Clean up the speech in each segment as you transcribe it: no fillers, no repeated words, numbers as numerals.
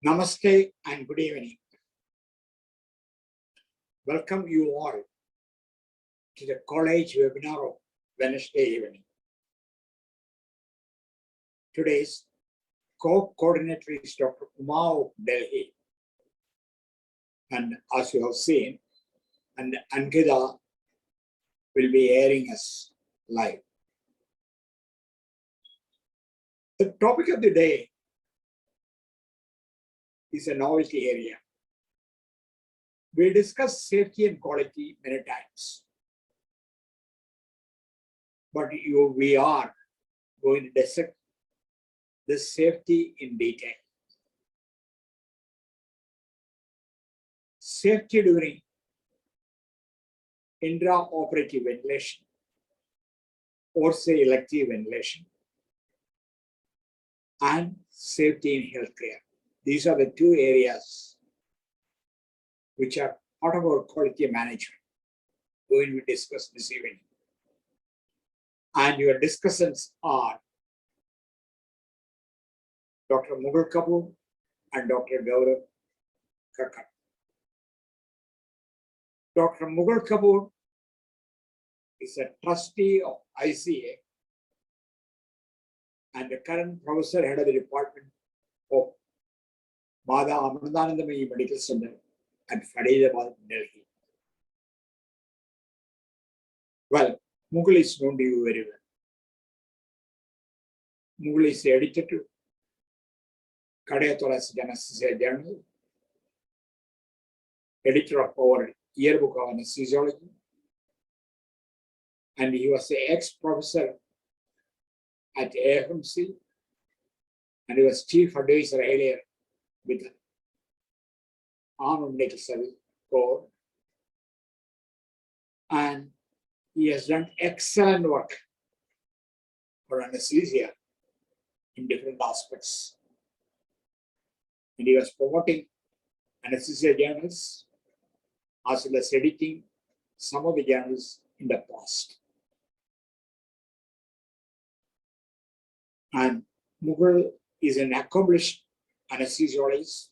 Namaste and good evening. Welcome you all to the college webinar of Wednesday evening. Today's co-coordinator is Dr. Uma of Delhi. And as you have seen, and Amrita will be airing us live. The topic of the day is a novelty area. We discussed safety and quality many times, but we are going to dissect the safety in detail. Safety during intraoperative ventilation or say elective ventilation and safety in healthcare. These are the two areas which are part of our quality management going to be discussed this evening. And your discussants are Dr. Mukul Kapoor and Dr. Gaurav Kakkar. Dr. Mukul Kapoor is a trustee of ICA and the current professor head of the department of Amrita Medical Center at Faridabad, Delhi. Well, Mukul is known to you very well. Mukul is the editor to Anesthesiology Journal, editor of our yearbook of Anesthesiology, and he was an ex-professor at AFMC, and he was chief advisor earlier with Armed Medical Service Corps, and he has done excellent work for anesthesia in different aspects. And he was promoting anesthesia journals as well as editing some of the journals in the past. And Mukul is an accomplished anesthesiologist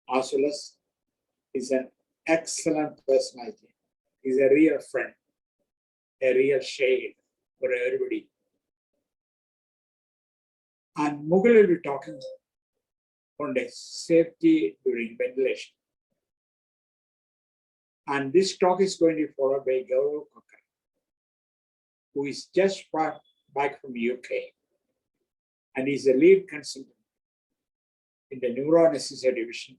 as well as is an excellent personality. He's a real friend, a real shade for everybody. And Mukul will be talking on the safety during ventilation. And this talk is going to be followed by Gaurav Kakkar, who is just back from the UK. And he's a lead consultant in the Neuroanesthesia division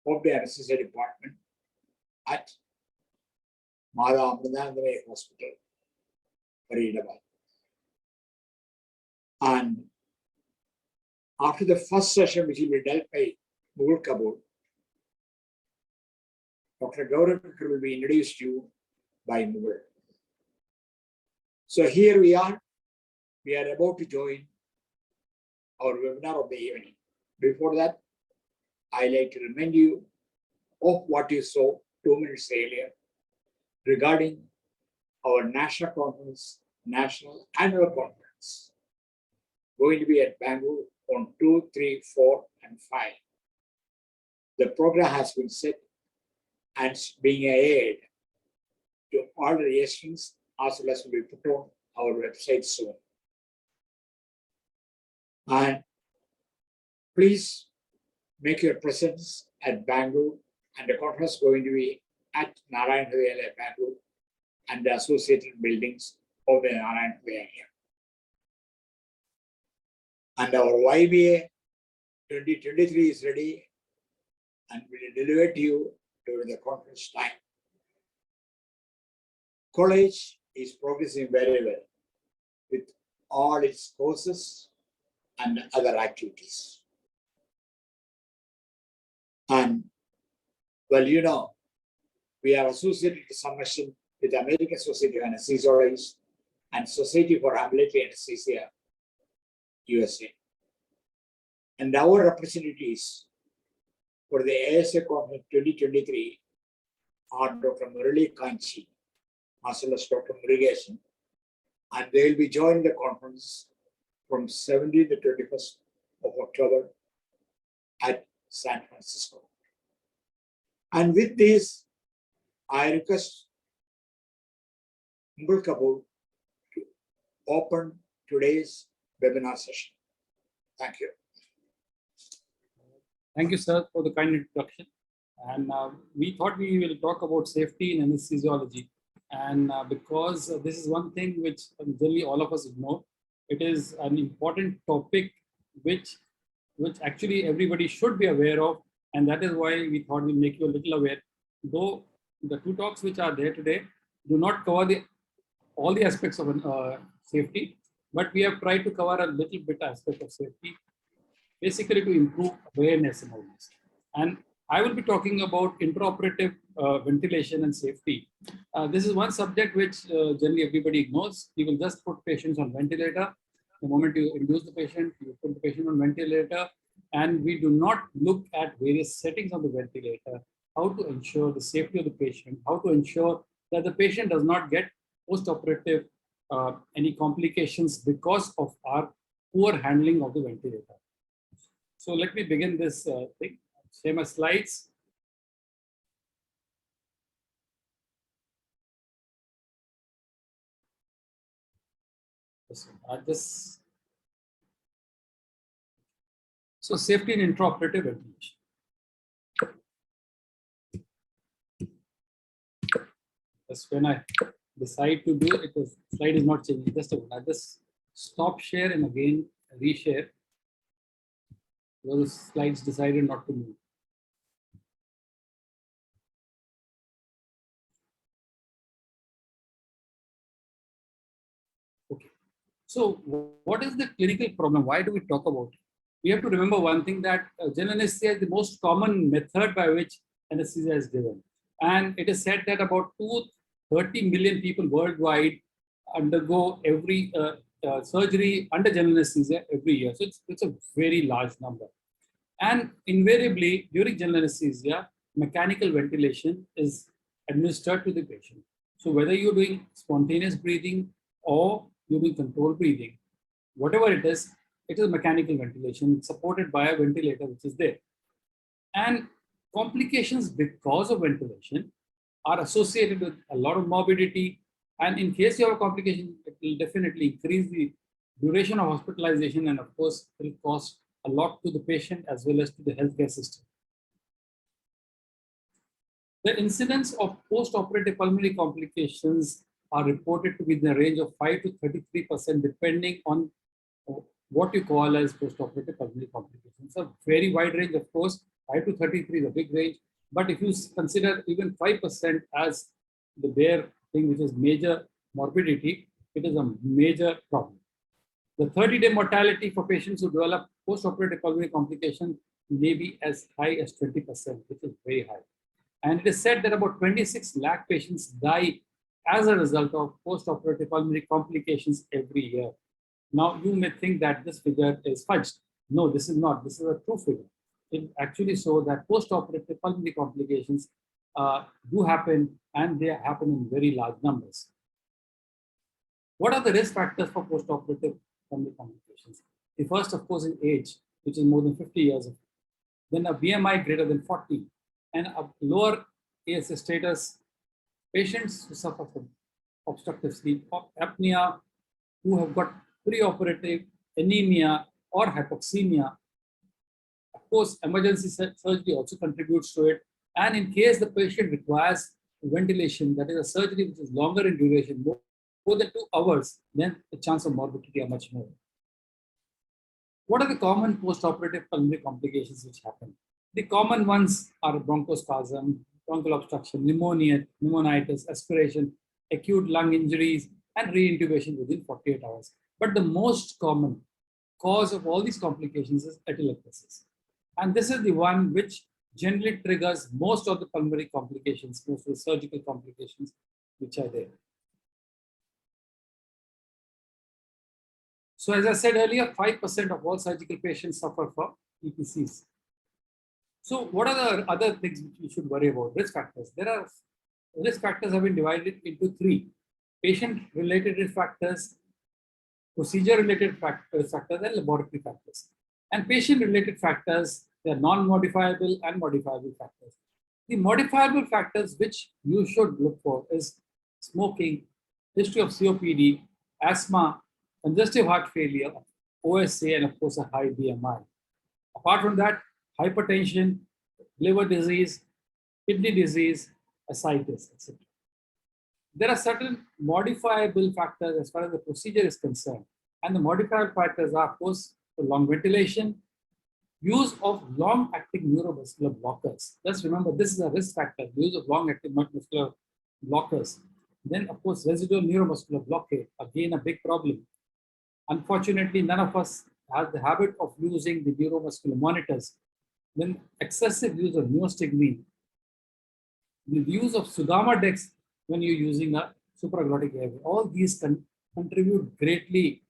of the anesthesia department at Amrita Hospital, Faridabad. And after the first session, which will be dealt by Mukul Kapoor, Dr. Gaurav Kakkar will be introduced to you by Mukul. So here we are about to join our webinar of the evening. Before that, I like to remind you of what you saw 2 minutes earlier regarding our national conference, national annual conference, going to be at Bangalore on 2, 3, 4, and 5. The program has been set and being aired to all the registrants as well as will be put on our website soon. And please make your presence at Bangalore, and the conference is going to be at Neuroanesthesia, Bangalore, and the associated buildings of the Neuroanesthesia area. And our YBA 2023 is ready and will deliver to you during the conference time. College is progressing very well with all its courses and other activities. And well, you know, we are associated to some extent with the American Society of Anesthesiologists and Society for Ambulatory Anesthesia, USA. And our representatives for the ASA Conference 2023 are Dr. Murali Kanchi, as well as Dr. Murigesan, and they will be joining the conference from 17th to 21st of October at San Francisco. And with this, I request Mukul Kapoor to open today's webinar session. Thank you. Thank you, sir, for the kind introduction. And we thought we will talk about safety in anesthesiology. And because this is one thing which generally all of us ignore, it is an important topic which actually everybody should be aware of. And that is why we thought we'll make you a little aware. Though the two talks which are there today do not cover all the aspects of safety, but we have tried to cover a little bit aspect of safety, basically to improve awareness about this. And I will be talking about intraoperative ventilation and safety. This is one subject which generally everybody ignores. You will just put patients on ventilator. The moment you induce the patient, you put the patient on ventilator, and we do not look at various settings of the ventilator, how to ensure the safety of the patient, how to ensure that the patient does not get post-operative any complications because of our poor handling of the ventilator. So let me begin this thing. Share my slides. So safety in intraoperative ventilation. That's when I decide to do it. The slide is not changing. Just a minute. I just stop share and again reshare. Those slides decided not to move. Okay. So what is the clinical problem? Why do we talk about it? We have to remember one thing, that general anesthesia is the most common method by which anesthesia is given. And it is said that about 230 million people worldwide undergo every surgery under general anesthesia every year. So it's a very large number. And invariably, during general anesthesia, mechanical ventilation is administered to the patient. So whether you're doing spontaneous breathing or you're doing controlled breathing, whatever it is mechanical ventilation supported by a ventilator which is there. And complications because of ventilation are associated with a lot of morbidity. And in case you have a complication, it will definitely increase the duration of hospitalization, and of course, it will cost a lot to the patient as well as to the healthcare system. The incidence of post-operative pulmonary complications are reported to be in the range of 5 to 33%, depending on what you call as post-operative pulmonary complications. It's a very wide range, of course. 5 to 33 is a big range. But if you consider even 5% as the bare thing, which is major morbidity, it is a major problem. The 30-day mortality for patients who develop post-operative pulmonary complications may be as high as 20%, which is very high. And it is said that about 26 lakh patients die as a result of post-operative pulmonary complications every year. Now, you may think that this figure is fudged. No, this is not. This is a true figure. It actually shows that post-operative pulmonary complications do happen, and they happen in very large numbers. What are the risk factors for post-operative pulmonary complications? The first, of course, is age, which is more than 50 years. Then a BMI greater than 40, and a lower ASA status. Patients who suffer from obstructive sleep apnea, who have got preoperative anemia or hypoxemia. Of course, emergency surgery also contributes to it. And in case the patient requires ventilation, that is a surgery which is longer in duration, more than 2 hours, then the chance of morbidity are much more. What are the common post-operative pulmonary complications which happen? The common ones are bronchospasm, bronchial obstruction, pneumonia, pneumonitis, aspiration, acute lung injuries, and re-intubation within 48 hours. But the most common cause of all these complications is atelectasis. And this is the one which generally triggers most of the pulmonary complications, most of the surgical complications which are there. So as I said earlier, 5% of all surgical patients suffer from EPCs. So what are the other things which we should worry about? Risk factors. Risk factors have been divided into 3. Patient-related risk factors, procedure-related factors, and laboratory factors. And patient-related factors, they are non-modifiable and modifiable factors. The modifiable factors which you should look for is smoking, history of COPD, asthma, congestive heart failure, OSA, and of course a high BMI. Apart from that, hypertension, liver disease, kidney disease, ascites, etc. There are certain modifiable factors as far as the procedure is concerned. And the modifiable factors are, of course, the long ventilation, use of long-acting neuromuscular blockers. Just remember, this is a risk factor, use of long-acting muscular blockers. Then, of course, residual neuromuscular blockade, again, a big problem. Unfortunately, none of us have the habit of using the neuromuscular monitors. Then, excessive use of neostigmine, the use of Sugama Dex when you're using a supraglottic airway. All these contribute greatly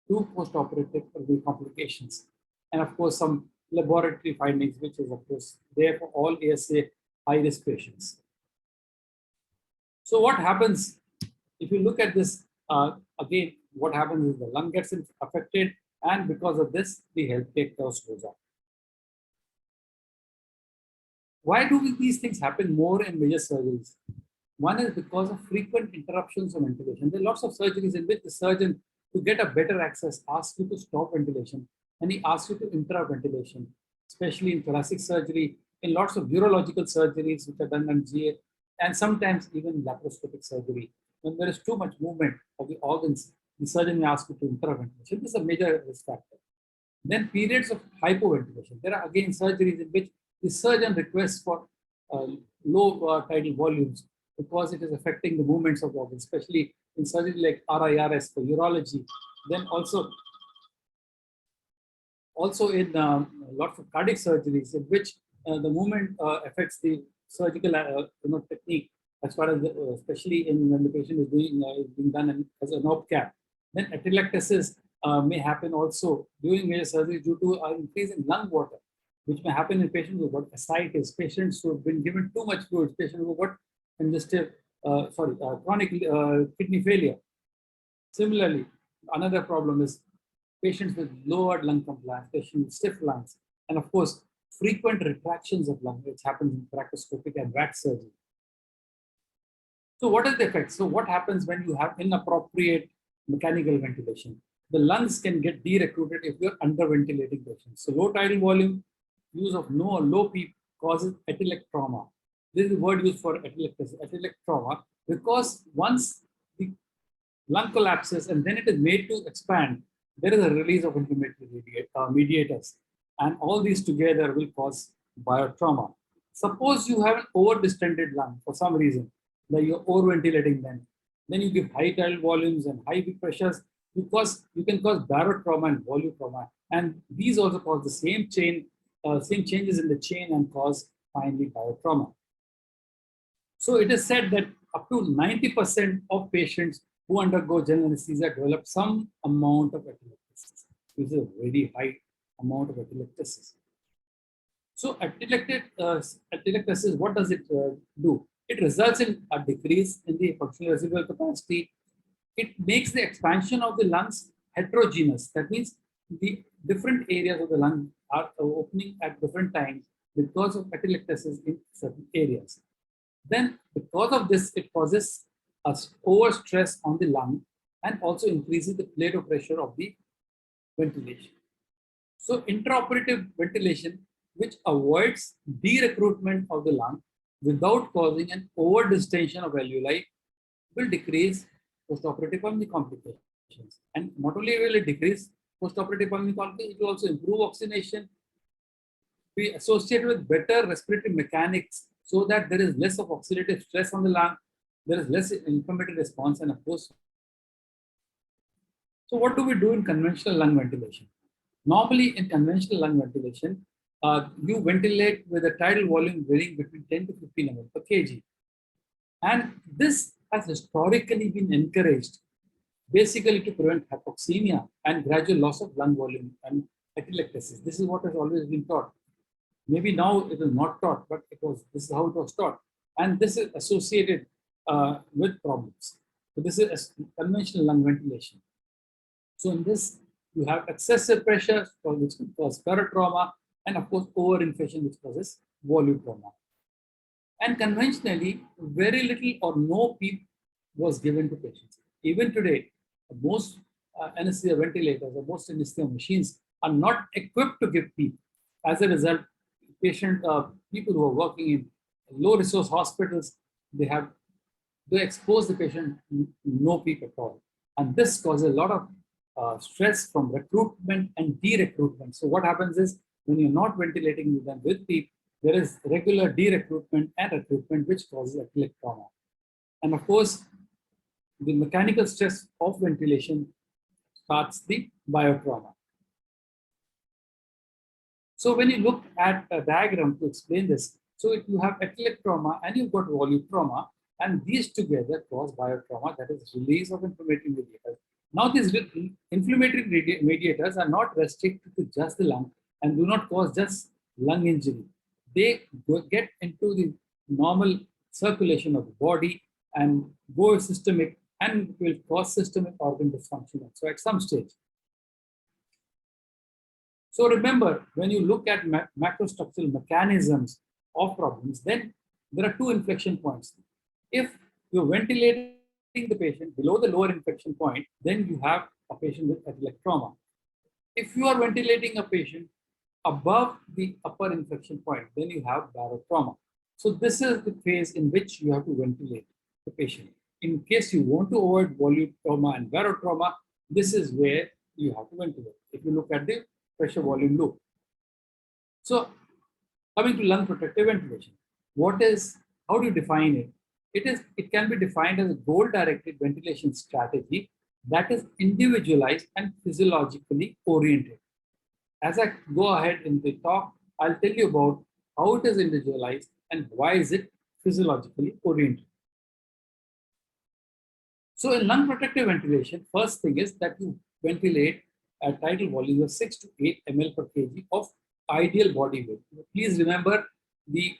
to post-operative complications. And of course, some laboratory findings, which is of course there for all ASA high-risk patients. So what happens if you look at this, again, what happens is the lung gets affected, and because of this, the healthcare cost goes up. Why do these things happen more in major surgeries? One is because of frequent interruptions of ventilation. There are lots of surgeries in which the surgeon, to get a better access, asks you to stop ventilation, and he asks you to interrupt ventilation, especially in thoracic surgery, in lots of urological surgeries which are done on GA, and sometimes even laparoscopic surgery. When there is too much movement of the organs, the surgeon may ask you to interrupt ventilation. This is a major risk factor. Then periods of hypoventilation. There are again surgeries in which the surgeon requests for low tidal volumes because it is affecting the movements of the organs, especially in surgery like RIRS for urology. Then also in lots of cardiac surgeries in which the movement affects the surgical technique, as far as especially when the patient is being done as an op cap. Then atelectasis may happen also during major surgery due to an increase in lung water, which may happen in patients who have got ascites, patients who have been given too much fluids, patients who have got chronic kidney failure. Similarly, another problem is patients with lowered lung compliance, patients with stiff lungs, and of course, frequent retractions of lung, which happens in thoracoscopic and VAC surgery. So what is the effect? So what happens when you have inappropriate mechanical ventilation? The lungs can get de-recruited if you're under-ventilating patients. So low tidal volume, use of low PEEP causes atelectrauma. This is the word used for atelectrauma, because once the lung collapses and then it is made to expand, there is a release of inflammatory mediators. And all these together will cause biotrauma. Suppose you have an over-distended lung for some reason, that you're over-ventilating them. Then you give high tidal volumes and high peak pressures, because you can cause barotrauma and volume trauma. And these also cause the same changes in the chain and cause finally biotrauma. So it is said that up to 90% of patients who undergo general anesthesia develop some amount of atelectasis. This is a very high amount of atelectasis. So atelectasis, what does it do? It results in a decrease in the functional residual capacity. It makes the expansion of the lungs heterogeneous. That means the different areas of the lung are opening at different times because of atelectasis in certain areas. Then because of this, it causes a overstress on the lung and also increases the plate pressure of the ventilation. So intraoperative ventilation, which avoids de-recruitment of the lung without causing an over-distension of alveoli, will decrease postoperative pulmonary complications. And not only will it decrease postoperative pulmonary complications, it will also improve oxygenation, be associated with better respiratory mechanics, so that there is less of oxidative stress on the lung, there is less inflammatory response, and of course. So what do we do in conventional lung ventilation? Normally in conventional lung ventilation, you ventilate with a tidal volume varying between 10 to 15 ml per kg. And this has historically been encouraged basically to prevent hypoxemia and gradual loss of lung volume and atelectasis. This is what has always been taught. Maybe now it is not taught, but this is how it was taught. And this is associated with problems. So this is conventional lung ventilation. So in this, You have excessive pressure, which can cause paratrauma, and of course, overinflation, which causes volume trauma. And conventionally, very little or no PEEP was given to patients. Even today, most anesthesia ventilators or most anesthesia machines are not equipped to give PEEP. As a result, people who are working in low-resource hospitals, they expose the patient no PEEP at all. And this causes a lot of stress from recruitment and de-recruitment. So what happens is, when you're not ventilating them with PEEP, there is regular de-recruitment and recruitment, which causes acrylic trauma. And of course, the mechanical stress of ventilation starts the biotrauma. So when you look at a diagram to explain this, so if you have acrylic trauma and you've got volume trauma, and these together cause biotrauma, that is release of inflammatory mediators. Now, these inflammatory mediators are not restricted to just the lung and do not cause just lung injury. They get into the normal circulation of the body and go systemic and will cause systemic organ dysfunction. So at some stage. So remember, when you look at macrostructural mechanisms of problems, then there are two inflection points. If you're ventilating the patient below the lower inflection point, then you have a patient with acrylic trauma. If you are ventilating a patient above the upper inflection point, then you have barotrauma. So this is the phase in which you have to ventilate the patient. In case you want to avoid volume trauma and barotrauma, this is where you have to ventilate. If you look at the pressure volume loop. So coming to lung protective ventilation, how do you define it? It can be defined as a goal-directed ventilation strategy that is individualized and physiologically oriented. As I go ahead in the talk, I'll tell you about how it is individualized and why is it physiologically oriented. So in lung protective ventilation, first thing is that you ventilate at tidal volumes of 6 to 8 ml per kg of ideal body weight. Please remember the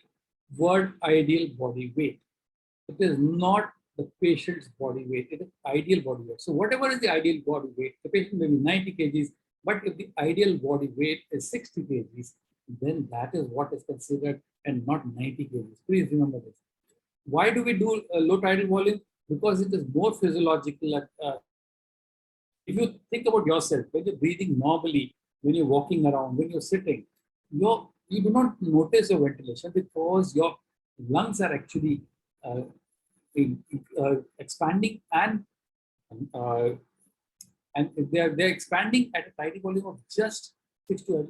word ideal body weight. It is not the patient's body weight, it is ideal body weight. So whatever is the ideal body weight, the patient may be 90 kgs, but if the ideal body weight is 60 kgs, then that is what is considered and not 90 kgs. Please remember this. Why do we do a low tidal volume? Because it is more physiological. If you think about yourself, when you're breathing normally, when you're walking around, when you're sitting, you do not notice your ventilation because your lungs are actually expanding and they're expanding at a tidal volume of just 6 to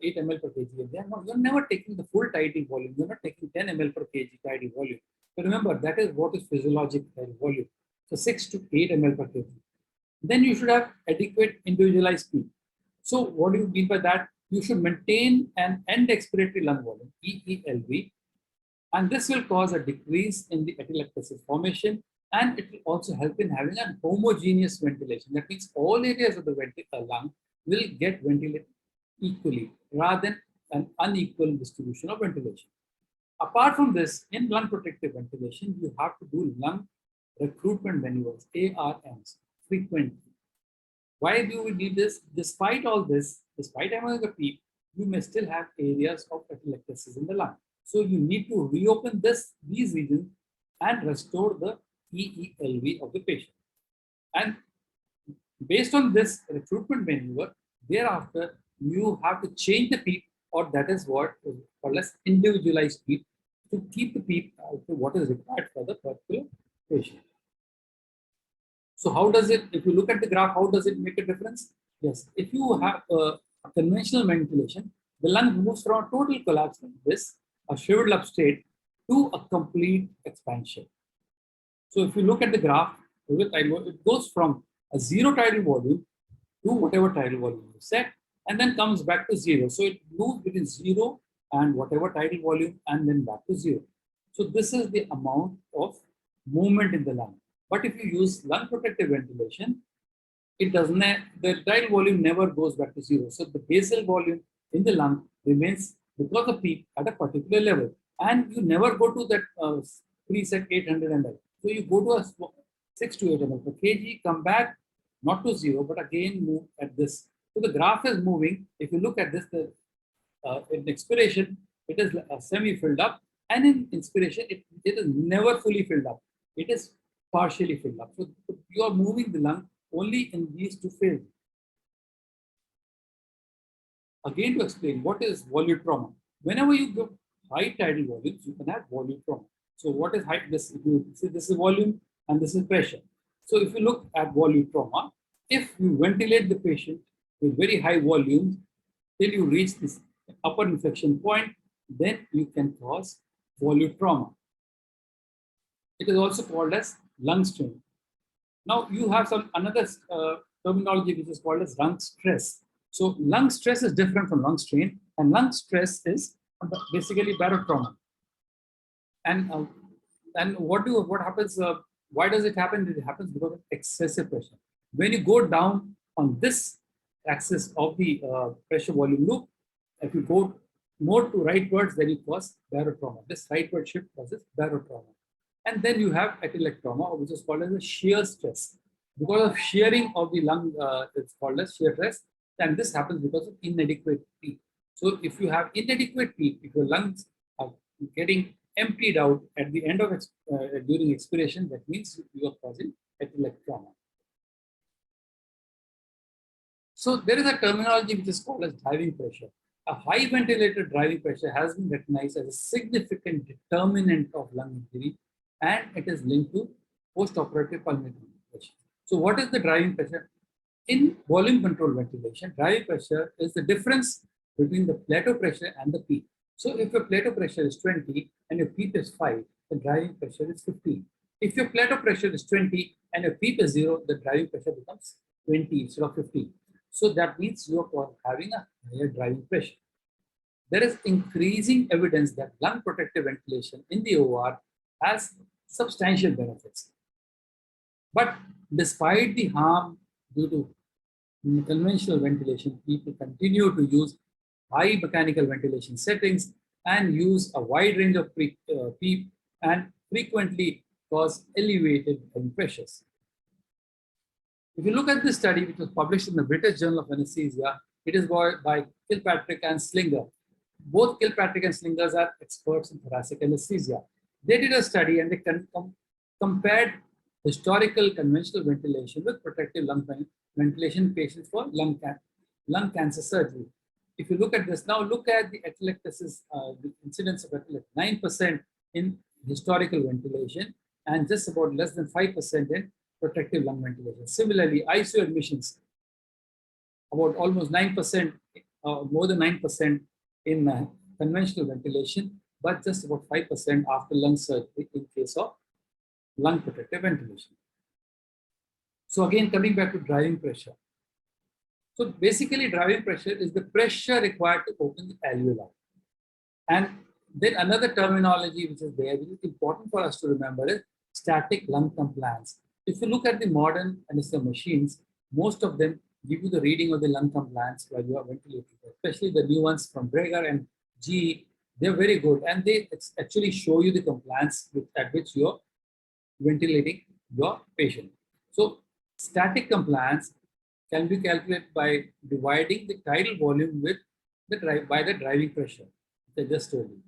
8 ml per kg. You're never taking the full tidal volume. You're not taking 10 ml per kg tidal volume. So remember, that is what is physiologic tidal volume. So 6 to 8 ml per kg. Then you should have adequate individualized PEEP. So what do you mean by that? You should maintain an end expiratory lung volume, EELV, and this will cause a decrease in the atelectasis formation, and it will also help in having a homogeneous ventilation. That means all areas of the lung will get ventilated equally rather than an unequal distribution of ventilation. Apart from this, in lung protective ventilation, you have to do lung recruitment maneuvers, ARMs, frequently. Why do we need this? Despite all this, despite having a PEEP, you may still have areas of atelectasis in the lung. So you need to reopen these regions and restore the EELV of the patient. And based on this recruitment maneuver, thereafter, you have to change the PEEP, or that is what is called as individualized PEEP, to keep the PEEP to what is required for the particular patient. So how does it, if you look at the graph, how does it make a difference? Yes, if you have a conventional ventilation, the lung moves from a total collapse like this, a shriveled up state, to a complete expansion. So if you look at the graph, it goes from a zero tidal volume to whatever tidal volume you set, and then comes back to zero. So it moves between zero and whatever tidal volume, and then back to zero. So this is the amount of movement in the lung. But if you use lung protective ventilation, it doesn't. The tidal volume never goes back to zero. So the basal volume in the lung remains, because of PEEP, at a particular level, and you never go to that preset 800 ml. So you go to a 6 to 8 ml per kg, come back not to zero, but again move at this So the graph is moving. If you look at this, in expiration, it is semi-filled up, and in inspiration, it is never fully filled up. It is partially filled up. So you are moving the lung only in these two phases. Again, to explain what is volume. Whenever you give high tidal volumes, you can have volume. So what is high? This is volume and this is pressure. So if you look at volume, if you ventilate the patient with very high volumes till you reach this upper inflection point, then you can cause volume trauma. It is also called as lung strain. Now you have some another terminology which is called as lung stress. So lung stress is different from lung strain, and lung stress is basically barotrauma. And what happens? Why does it happen? It happens because of excessive pressure. When you go down on this axis of the pressure volume loop, if you go more to rightwards, then you cause barotrauma. This rightward shift causes barotrauma. And then you have atelectrauma, which is called as a shear stress. Because of shearing of the lung, it's called as shear stress, and this happens because of inadequate PEEP. So if you have inadequate PEEP, if your lungs are getting emptied out at the end of during expiration, that means you are causing atelectrauma. So there is a terminology which is called as driving pressure. A high ventilated driving pressure has been recognized as a significant determinant of lung injury, and it is linked to post-operative pulmonary complications. So what is the driving pressure? In volume control ventilation, driving pressure is the difference between the plateau pressure and the peak. So if your plateau pressure is 20 and your peak is 5, the driving pressure is 15. If your plateau pressure is 20 and your peak is 0, the driving pressure becomes 20 instead of 15. So that means you are having a higher driving pressure. There is increasing evidence that lung protective ventilation in the OR has substantial benefits. But despite the harm due to conventional ventilation, people continue to use high mechanical ventilation settings and use a wide range of PEEP and frequently cause elevated lung pressures. If you look at this study, which was published in the British Journal of Anesthesia, it is by Kilpatrick and Slinger. Both Kilpatrick and Slingers are experts in thoracic anesthesia. They did a study and they compared historical conventional ventilation with protective lung ventilation patients for lung cancer surgery. If you look at this now, look at the atelectasis, the incidence of atelectasis, 9% in historical ventilation and just about less than 5% in protective lung ventilation. Similarly, ICU admissions, about almost 9%, more than 9% in conventional ventilation, but just about 5% after lung surgery in case of lung protective ventilation. So again, coming back to driving pressure. So basically, driving pressure is the pressure required to open the alveoli. And then another terminology which is there, which is important for us to remember, is static lung compliance. If you look at the modern anesthesia machines, most of them give you the reading of the lung compliance while you are ventilating, especially the new ones from Breger and GE. They're very good, and they actually show you the compliance at which you're ventilating your patient. So static compliance can be calculated by dividing the tidal volume with by the driving pressure, which I just told you.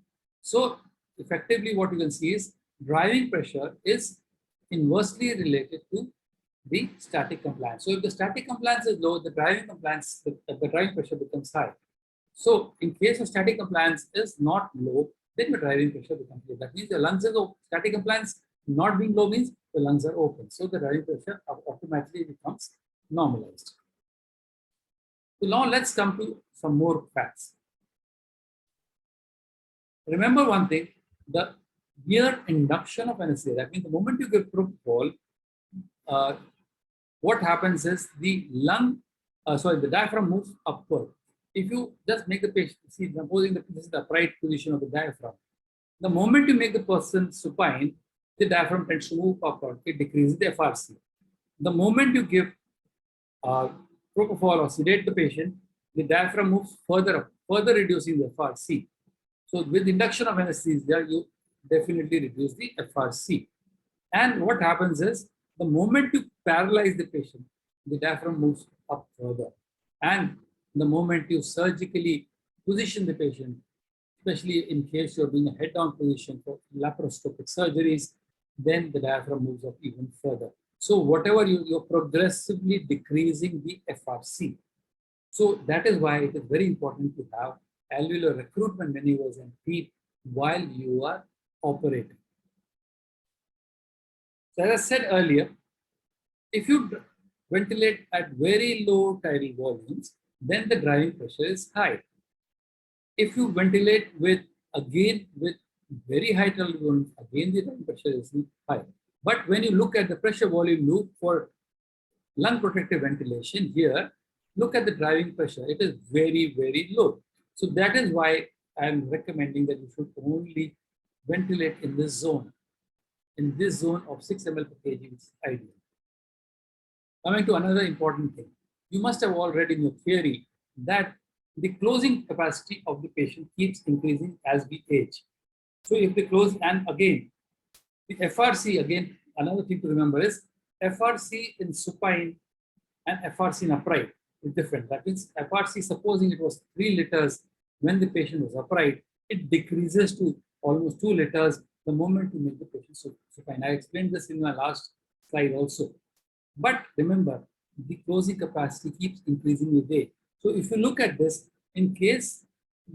So effectively what you can see is driving pressure is inversely related to the static compliance. So if the static compliance is low, the driving compliance, the driving pressure becomes high. So in case of static compliance is not low, then the driving pressure becomes low. That means the lungs is open. Static compliance not being low means the lungs are open. So the driving pressure automatically becomes normalized. So now let's come to some more facts. Remember one thing, the mere induction of anesthesia, that means the moment you give propofol, what happens is the the diaphragm moves upward. If you just make the patient, see, supposing this is the upright position of the diaphragm, the moment you make the person supine, the diaphragm tends to move upward, it decreases the FRC. The moment you give propofol or sedate the patient, the diaphragm moves further up, further reducing the FRC. So with induction of anesthesia, you definitely reduce the FRC. And what happens is, the moment you paralyze the patient, the diaphragm moves up further. And the moment you surgically position the patient, especially in case you're doing a head-down position for laparoscopic surgeries, then the diaphragm moves up even further. So whatever you're progressively decreasing the FRC. So that is why it is very important to have alveolar recruitment maneuvers and PEEP while you are operating. So as I said earlier, if you ventilate at very low tidal volumes, then the driving pressure is high. If you ventilate with very high tidal volumes, again the driving pressure is high. But when you look at the pressure volume loop for lung protective ventilation here, look at the driving pressure. It is very, very low. So that is why I'm recommending that you should only ventilate in this zone. In this zone of 6 ml per kg is ideal. Coming to another important thing, you must have all read in your theory that the closing capacity of the patient keeps increasing as we age. So if they close, and again, the FRC, again, another thing to remember is FRC in supine and FRC in upright is different. That means FRC, supposing it was 3 liters when the patient was upright, it decreases to almost 2 liters the moment you make the patient supine. I explained this in my last slide also. But remember, the closing capacity keeps increasing with age. So if you look at this, in case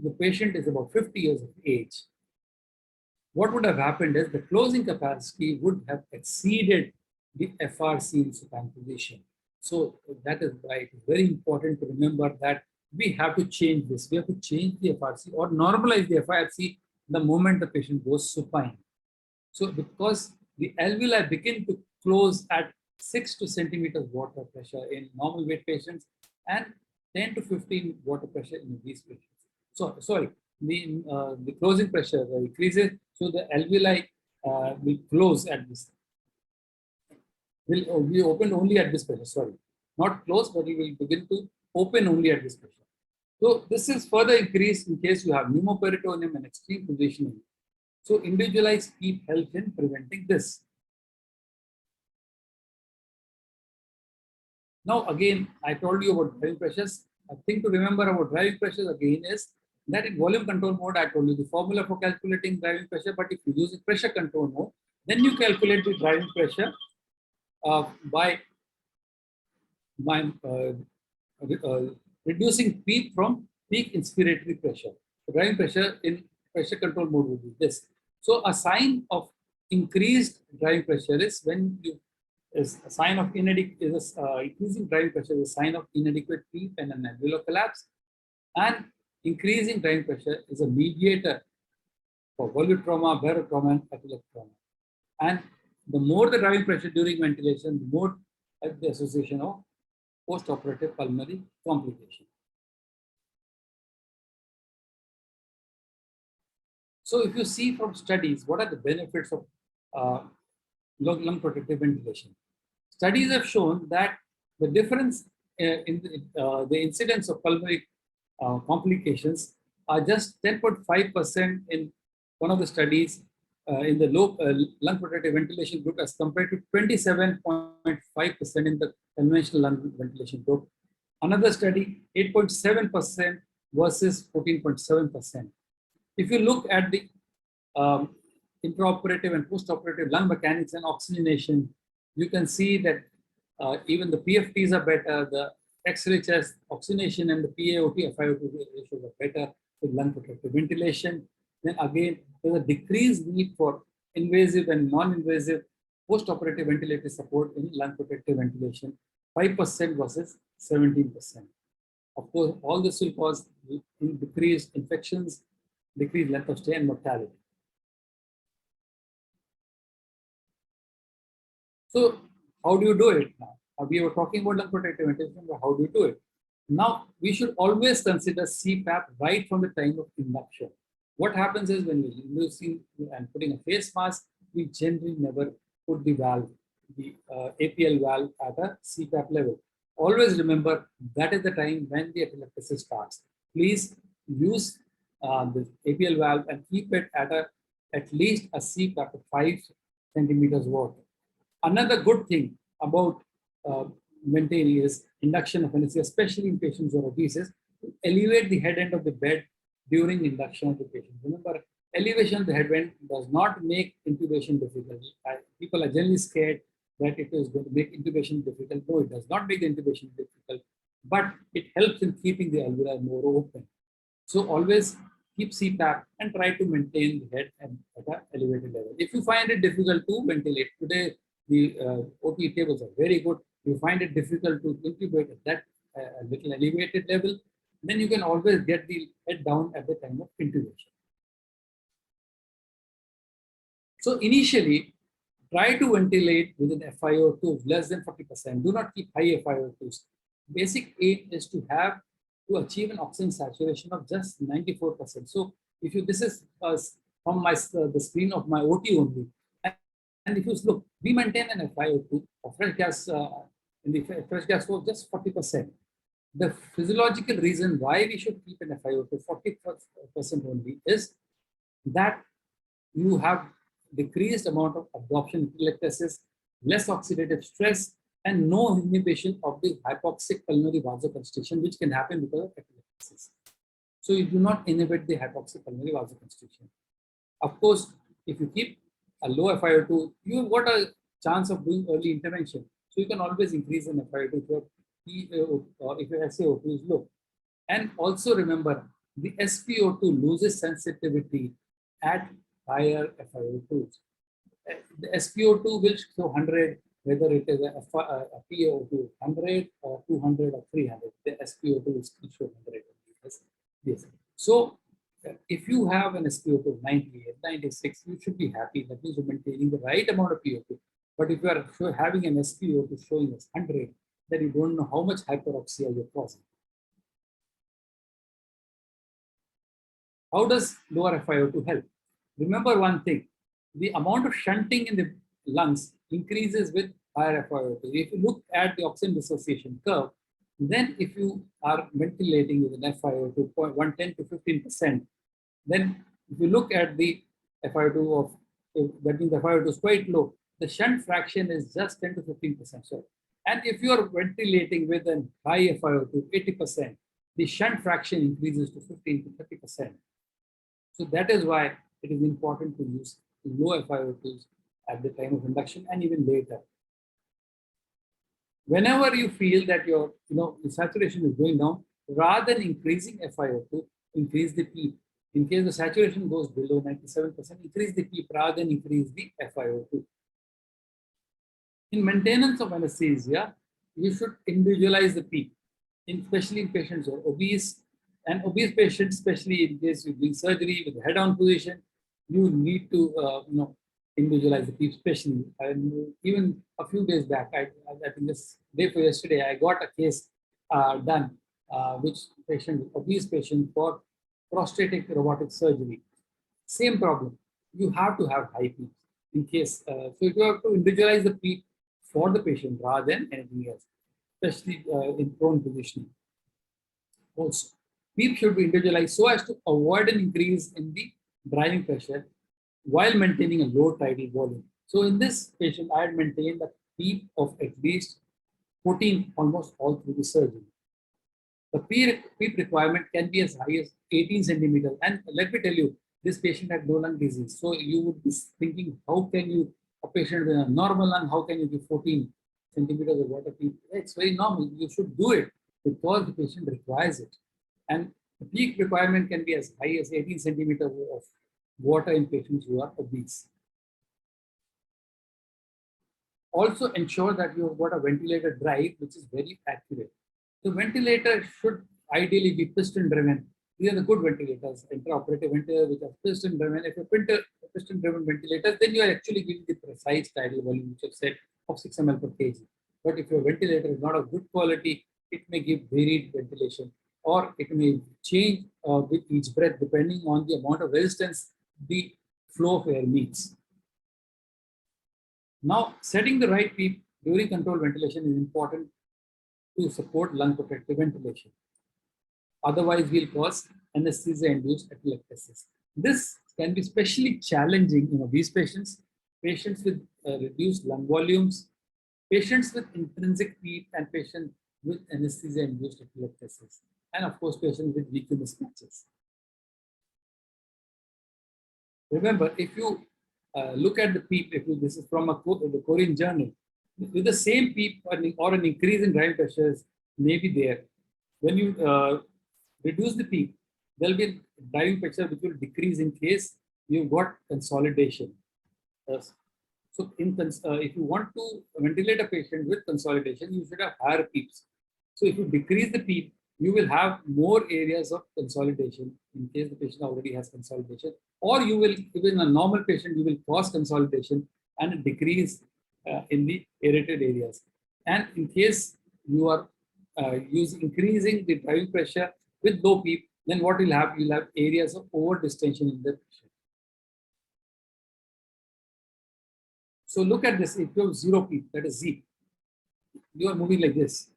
the patient is about 50 years of age, what would have happened is the closing capacity would have exceeded the FRC in supine position. So that is why it is very important to remember that we have to change this. We have to change the FRC or normalize the FRC the moment the patient goes supine. So because the alveoli begin to close at 6 to centimeters water pressure in normal weight patients and 10 to 15 water pressure in obese patients. So sorry, the closing pressure increases, so the alveoli will close at this. Will be open only at this pressure. Sorry, not close, but it will begin to open only at this pressure. So this is further increased in case you have pneumoperitoneum and extreme positioning. So individualized PEEP helps in preventing this. Now again, I told you about driving pressures. A thing to remember about driving pressures again is that in volume control mode, I told you the formula for calculating driving pressure, but if you use the pressure control mode, then you calculate the driving pressure by reducing PEEP from peak inspiratory pressure. The driving pressure in pressure control mode will be this. So a sign of increased driving pressure is when you is a sign of increasing driving pressure is a sign of inadequate PEEP and an alveolar collapse, and increasing driving pressure is a mediator for volute trauma, barotrauma, and atelectatic trauma. And the more the driving pressure during ventilation, the more the association of post-operative pulmonary complication. So if you see from studies, what are the benefits of lung protective ventilation? Studies have shown that the difference in the incidence of pulmonary complications are just 10.5% in one of the studies in the low lung protective ventilation group as compared to 27.5% in the conventional lung ventilation group. Another study, 8.7% versus 14.7%. If you look at the intraoperative and postoperative lung mechanics and oxygenation, you can see that even the PFTs are better, the X-ray chest oxygenation and the PaO2, FiO2 ratios are better with lung protective ventilation. Then again, there's a decreased need for invasive and non-invasive post-operative ventilator support in lung protective ventilation, 5% versus 17%. Of course, all this will cause decreased infections, decreased length of stay, and mortality. So how do you do it now? We were talking about lung protective ventilation, but how do you do it? Now, we should always consider CPAP right from the time of induction. What happens is when we're inducing and putting a face mask, we generally never put the valve, the APL valve at a CPAP level. Always remember that is the time when the atelectasis starts. Please use the APL valve and keep it at least a CPAP of 5 centimeters water. Another good thing about maintaining is induction of anesthesia, especially in patients who are obese, is to elevate the head end of the bed during induction of the patient. Remember, elevation of the head end does not make intubation difficult. People are generally scared that it is going to make intubation difficult. No, it does not make the intubation difficult, but it helps in keeping the alveoli more open. So always keep CPAP and try to maintain the head at an elevated level. If you find it difficult to ventilate, today the OT tables are very good. You find it difficult to intubate at that little elevated level, then you can always get the head down at the time of intubation. So initially, try to ventilate with an FiO2 less than 40%. Do not keep high FiO2s. Basic aim is to achieve an oxygen saturation of just 94%. So if you, this is from the screen of my OT only, and if you look, we maintain an FiO2 of fresh gas in the fresh gas flow just 40%. The physiological reason why we should keep an FiO2 40% only is that you have decreased amount of absorption electrolysis, less oxidative stress, and no inhibition of the hypoxic pulmonary vasoconstriction, which can happen because of epilepsy. So you do not inhibit the hypoxic pulmonary vasoconstriction. Of course, if you keep a low FiO2, you have got a chance of doing early intervention. So you can always increase an FiO2 if your SaO2 is low. And also remember, the SpO2 loses sensitivity at higher FiO2s. The SpO2 will show 100, whether it is a PaO2 100 or 200 or 300. The SpO2 will still show 100. Yes. So if you have an SpO2 of 98, 96, you should be happy. That means you're maintaining the right amount of PO2. But if you are having an SpO2 showing as 100, then you don't know how much hyperoxia you're causing. How does lower FiO2 help? Remember one thing, the amount of shunting in the lungs increases with higher FiO2. If you look at the oxygen dissociation curve, then if you are ventilating with an FiO2 110 to 15%, then if you look at the FiO2 of, that means the FiO2 is quite low, the shunt fraction is just 10 to 15%. So, and if you are ventilating with a high FiO2, 80%, the shunt fraction increases to 15 to 30%. So that is why it is important to use low FiO2s at the time of induction and even later. Whenever you feel that your the saturation is going down, rather than increasing FiO2, increase the PEEP. In case the saturation goes below 97%, increase the PEEP rather than increase the FiO2. In maintenance of anesthesia, you should individualize the PEEP, especially in patients who are obese. And obese patients, especially in case you're doing surgery with the head-on position, you need to individualize the PEEP, especially. And even a few days back, I think this day for yesterday, I got a case done, which patient, obese patient for prostatic robotic surgery. Same problem. You have to have high PEEP in case. So you have to individualize the PEEP for the patient rather than anything else, especially in prone positioning. Also, PEEP should be individualized so as to avoid an increase in the driving pressure while maintaining a low tidal volume. So in this patient, I had maintained a PEEP of at least 14 almost all through the surgery. The PEEP requirement can be as high as 18 centimeters. And let me tell you, this patient had low lung disease. So you would be thinking, how can you, a patient with a normal lung, how can you give 14 centimeters of water PEEP? It's very normal. You should do it because the patient requires it. And the peak requirement can be as high as 18 centimeters of water in patients who are obese. Also ensure that you have got a ventilator drive, which is very accurate. The ventilator should ideally be piston driven. These are the good ventilators, intraoperative ventilators, which are piston driven. If you're piston driven ventilators, then you are actually giving the precise tidal volume, which I've said, of 6 ml per kg. But if your ventilator is not of good quality, it may give varied ventilation, or it may change with each breath depending on the amount of resistance the flow of air meets. Now, setting the right PEEP during controlled ventilation is important to support lung protective ventilation. Otherwise, we'll cause anesthesia-induced epilepsis. This can be especially challenging in obese patients, patients with reduced lung volumes, patients with intrinsic PEEP, and patients with anesthesia-induced epilepticus, and of course, patients with VQ mismatches. Remember, if you look at the PEEP, this is from the Korean journal, with the same PEEP or an increase in driving pressures may be there. When you reduce the PEEP, there will be a driving pressure which will decrease in case you've got consolidation. So if you want to ventilate a patient with consolidation, you should have higher PEEPs. So if you decrease the PEEP, you will have more areas of consolidation in case the patient already has consolidation, or you will, even a normal patient, you will cause consolidation and a decrease in the aerated areas. And in case you are increasing the driving pressure with low PEEP, then what you'll have areas of over distension in the patient. So look at this. If you have zero PEEP, that is Z, you are moving like this.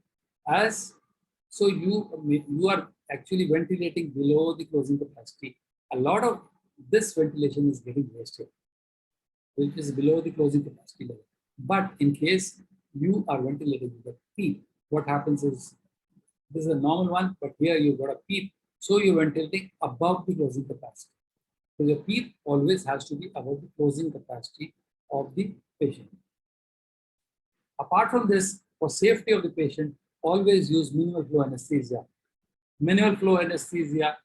So you are actually ventilating below the closing capacity. A lot of this ventilation is getting wasted, which is below the closing capacity level. But in case you are ventilating with a PEEP, what happens is, this is a normal one, but here you've got a PEEP, so you're ventilating above the closing capacity. So your PEEP always has to be above the closing capacity of the patient. Apart from this, for safety of the patient, always use minimal flow anesthesia. Minimal flow anesthesia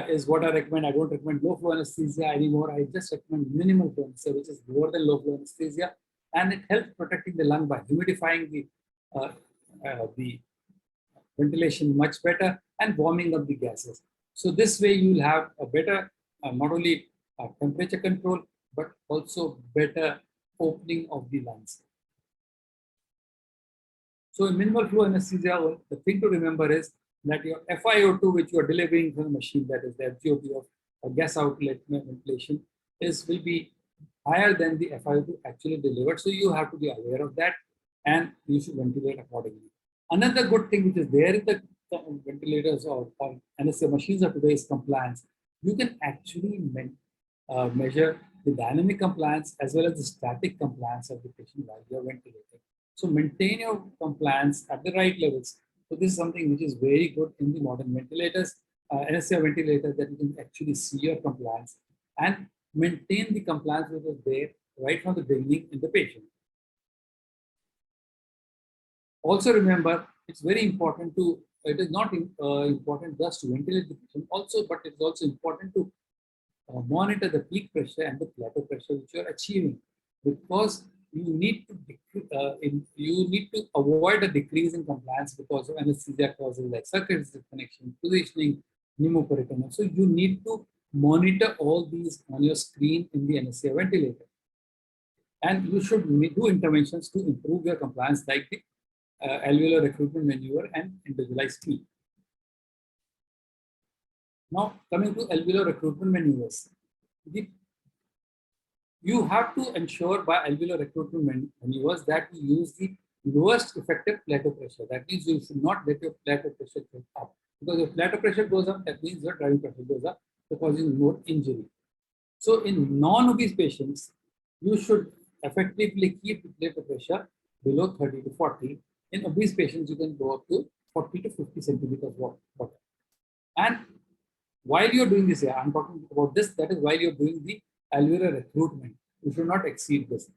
is what I recommend. I don't recommend low flow anesthesia anymore. I just recommend minimal flow anesthesia, which is lower than low flow anesthesia, and it helps protecting the lung by humidifying the ventilation much better and warming up the gases. So this way you will have a better not only temperature control, but also better opening of the lungs. So in minimal flow anesthesia, the thing to remember is that your FiO2, which you are delivering from the machine, that is the FGOT of gas outlet ventilation, will be higher than the FiO2 actually delivered. So you have to be aware of that, and you should ventilate accordingly. Another good thing which is there in the ventilators or anesthesia machines of today is compliance. You can actually measure the dynamic compliance as well as the static compliance of the patient while you are ventilating. So maintain your compliance at the right levels. So this is something which is very good in the modern ventilators, anesthesia ventilators, that you can actually see your compliance and maintain the compliance which is there right from the beginning in the patient. Also remember, it's very important to, it is not important just to ventilate the patient also, but it's also important to monitor the peak pressure and the plateau pressure which you are achieving, because you need to avoid a decrease in compliance because of anesthesia causes like circuit disconnection, positioning, pneumoperitoneum. So you need to monitor all these on your screen in the anesthesia ventilator, and you should do interventions to improve your compliance, like the alveolar recruitment maneuver and individualized PEEP. Now coming to alveolar recruitment maneuvers, you have to ensure by alveolar recruitment maneuvers that you use the lowest effective plateau pressure. That means you should not let your plateau pressure go up, because if plateau pressure goes up, that means your driving pressure goes up, causing more injury. So in non-obese patients, you should effectively keep the plateau pressure below 30 to 40. In obese patients, you can go up to 40 to 50 centimeters water. And while you're doing this, I'm talking about this, that is while you're doing the alveolar recruitment, you should not exceed this.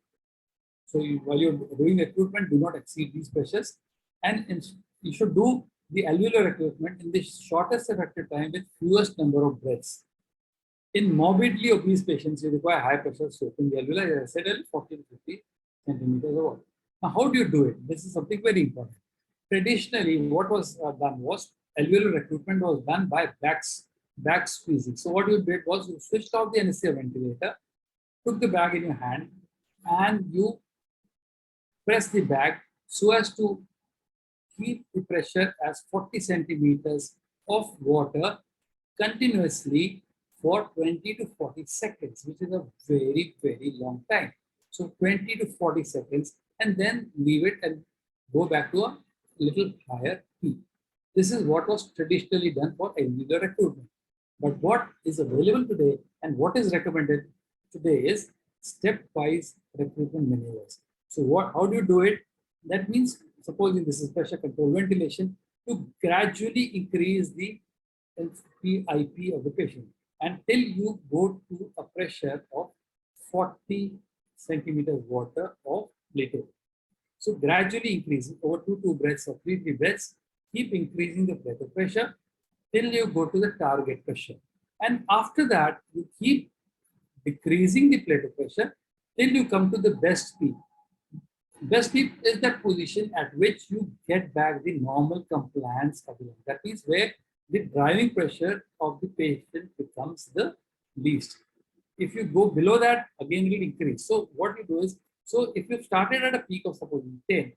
So while you're doing recruitment, do not exceed these pressures, and you should do the alveolar recruitment in the shortest effective time with fewest number of breaths. In morbidly obese patients, you require high pressure open the alveolar, as I said, 40 to 50 centimeters of water. Now, how do you do it? This is something very important. Traditionally, what was done was alveolar recruitment was done by back squeezing. So what you did was you switched off the anesthesia ventilator, took the bag in your hand, and you press the bag so as to keep the pressure as 40 centimeters of water continuously for 20 to 40 seconds, which is a very, very long time. So 20 to 40 seconds, and then leave it and go back to a little higher peak. This is what was traditionally done for alveolar recruitment. But what is available today and what is recommended today is stepwise recruitment maneuvers. So how do you do it? That means supposing this is pressure control ventilation, to gradually increase the PIP of the patient until you go to a pressure of 40 centimeters water of plateau. So gradually increasing over 2 breaths or 3 breaths, keep increasing the plateau pressure till you go to the target pressure. And after that, you keep decreasing the plateau pressure till you come to the best peak. Best peak is that position at which you get back the normal compliance of the lung. That means where the driving pressure of the patient becomes the least. If you go below that, again it will increase. So what you do is, so if you started at a peak of supposing 10,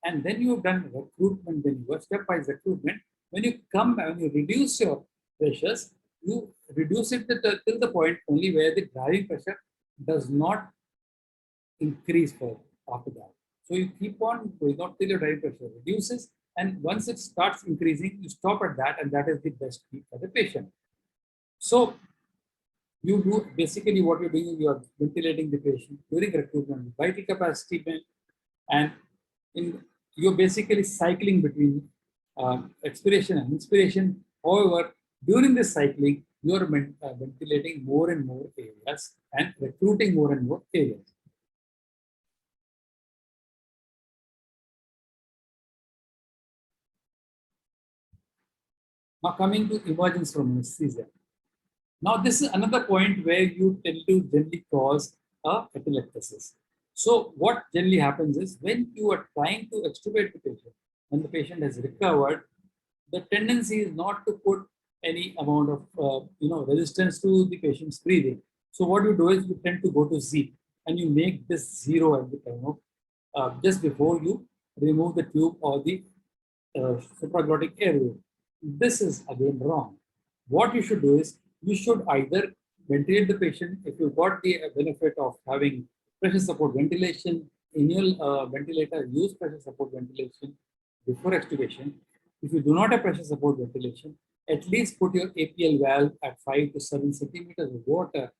and then you have done recruitment, then you have stepwise recruitment, when you come and you reduce your pressures, you reduce it till the point only where the driving pressure does not increase further after that. So you keep on going on till your driving pressure reduces, and once it starts increasing, you stop at that, and that is the best peak for the patient. So you do basically what you're doing is you are ventilating the patient during recruitment, vital capacity, and you're basically cycling between expiration and inspiration. However, during this cycling, you're ventilating more and more areas and recruiting more and more areas. Now coming to emergence from anesthesia. Now this is another point where you tend to generally cause a atelectasis. So what generally happens is when you are trying to extubate the patient, when the patient has recovered, the tendency is not to put any amount of resistance to the patient's breathing. So what you do is you tend to go to Z, and you make this 0 at the time of just before you remove the tube or the supraglottic airway. This is again wrong. What you should do is you should either ventilate the patient if you've got the benefit of having pressure support ventilation, inhale ventilator, use pressure support ventilation before extubation. If you do not have pressure support ventilation, at least put your APL valve at 5 to 7 centimeters of water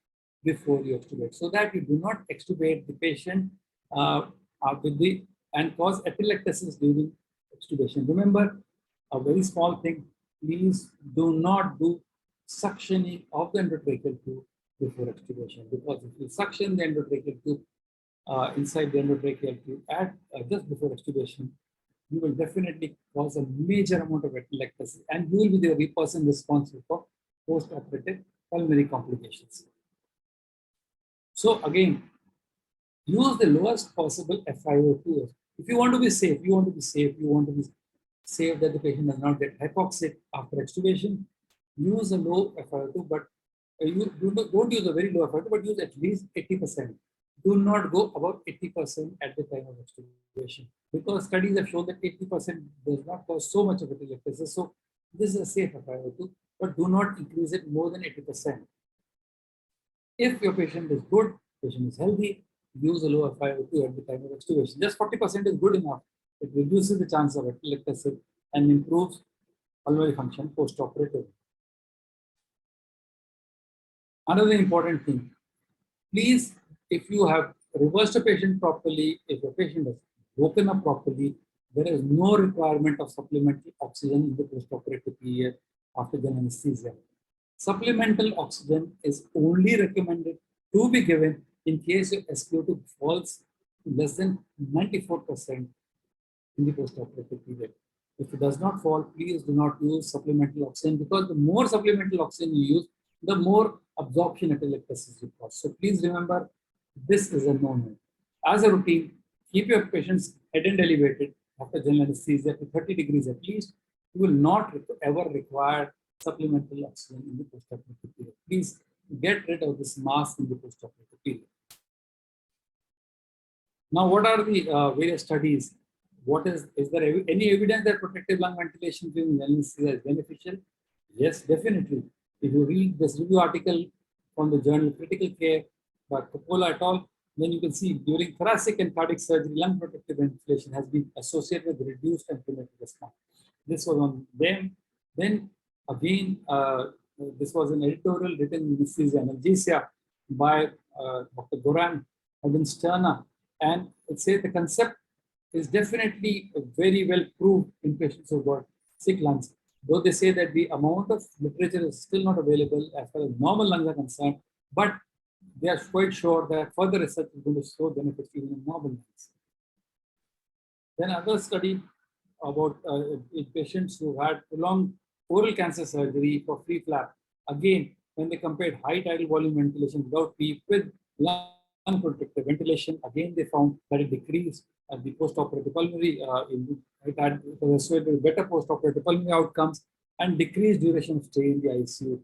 before you extubate, so that you do not extubate the patient and cause atelectasis during extubation. Remember, a very small thing, please do not do suctioning of the endotracheal tube before extubation, because if you suction the endotracheal tube inside the endotracheal tube at just before extubation, you will definitely cause a major amount of atelectasis, and you will be the person responsible for post-operative pulmonary complications. So again, use the lowest possible FiO2. If you want to be safe, you want to be safe that the patient does not get hypoxic after extubation, use a low FiO2, but you don't use a very low FiO2, but use at least 80%. Do not go above 80% at the time of extubation, because studies have shown that 80% does not cause so much of atelectasis. So this is a safe FiO2, but do not increase it more than 80%. If your patient is good, patient is healthy, use a lower FiO2 at the time of extubation. Just 40% is good enough. It reduces the chance of atelectasis and improves pulmonary function post-operative. Another important thing, please, if you have reversed a patient properly, if your patient has woken up properly, there is no requirement of supplemental oxygen in the post-operative period after the anesthesia. Supplemental oxygen is only recommended to be given in case your SpO2 falls to less than 94% in the post-operative period. If it does not fall, please do not use supplemental oxygen, because the more supplemental oxygen you use, the more absorption atelectasis you cause. So please remember, this is a no-no. As a routine, keep your patient's head end elevated after general anesthesia to 30 degrees at least. You will not ever require supplemental oxygen in the post-operative period. Please get rid of this mask in the post-operative period. Now, what are the various studies? Is there any evidence that protective lung ventilation during anesthesia is beneficial? Yes, definitely. If you read this review article from the journal Critical Care by Kapoor et al., then you can see during thoracic and cardiac surgery, lung protective ventilation has been associated with reduced ventilator response. This was on them. Then again, this was an editorial written in Anesthesia Analgesia by Dr. Gaurav Kakkar, and it said the concept is definitely very well proved in patients who got sick lungs. Though they say that the amount of literature is still not available as far as normal lungs are concerned, but they are quite sure that further research is going to show benefits even in normal lungs. Then other study about in patients who had prolonged oral cancer surgery for free flap. Again, when they compared high tidal volume ventilation without PEEP with lung protective ventilation, again they found that it decreased the post-operative pulmonary, it was associated with better post-operative pulmonary outcomes and decreased duration of stay in the ICU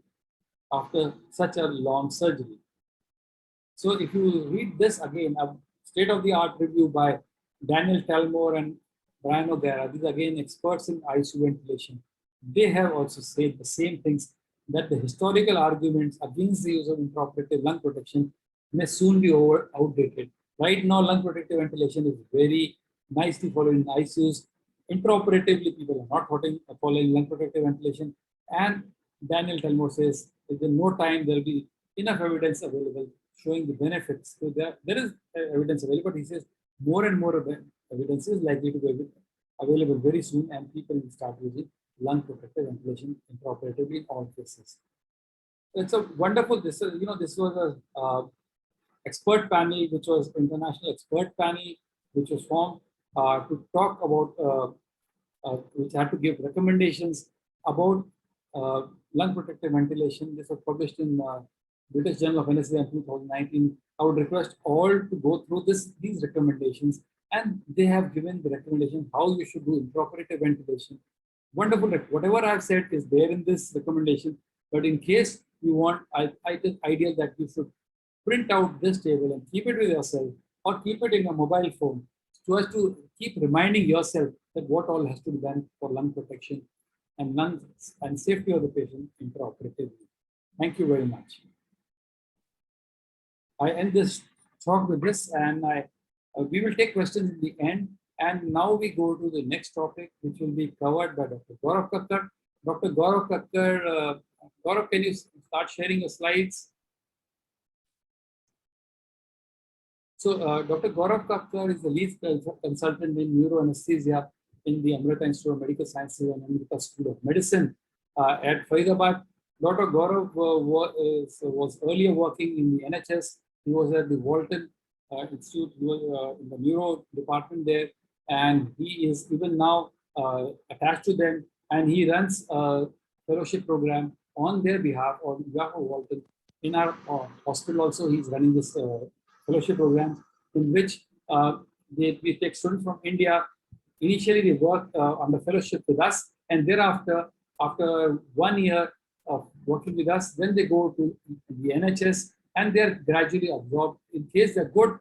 after such a long surgery. So if you read this again, a state-of-the-art review by Daniel Talmore and Brian O'Gara, these again experts in ICU ventilation, they have also said the same things, that the historical arguments against the use of intraoperative lung protection may soon be outdated. Right now, lung protective ventilation is very nicely followed in ICUs. Intraoperatively, people are not following lung protective ventilation. And Daniel Talmore says, within no time, there will be enough evidence available showing the benefits. So there is evidence available, but he says more and more evidence is likely to be available very soon, and people will start using lung protective ventilation intraoperatively in all cases. It's a wonderful, this was a expert panel, which was international expert panel, which was formed to talk about, which had to give recommendations about lung protective ventilation. This was published in British Journal of Anesthesia in 2019. I would request all to go through these recommendations, and they have given the recommendation how you should do intraoperative ventilation. Wonderful. Whatever I've said is there in this recommendation, but in case you want, I think ideal that you should print out this table and keep it with yourself, or keep it in a mobile phone, so as to keep reminding yourself that what all has to be done for lung protection and lungs and safety of the patient intraoperatively. Thank you very much. I end this talk with this, and we will take questions in the end. And now we go to the next topic, which will be covered by Dr. Gaurav Kakkar. Dr. Gaurav Kakkar, Gaurav, can you start sharing your slides? So Dr. Gaurav Kakkar is the lead consultant in neuroanesthesia in the Amrita Institute of Medical Sciences and Amrita School of Medicine at Faridabad. Dr. Gaurav was earlier working in the NHS. He was at the Walton Institute, in the neuro department there, and he is even now attached to them, and he runs a fellowship program on their behalf, on behalf of Walton. In our hospital also, he's running this fellowship program, in which we take students from India. Initially, they work on the fellowship with us, and thereafter, after 1 year of working with us, then they go to the NHS, and they're gradually absorbed. In case they're good,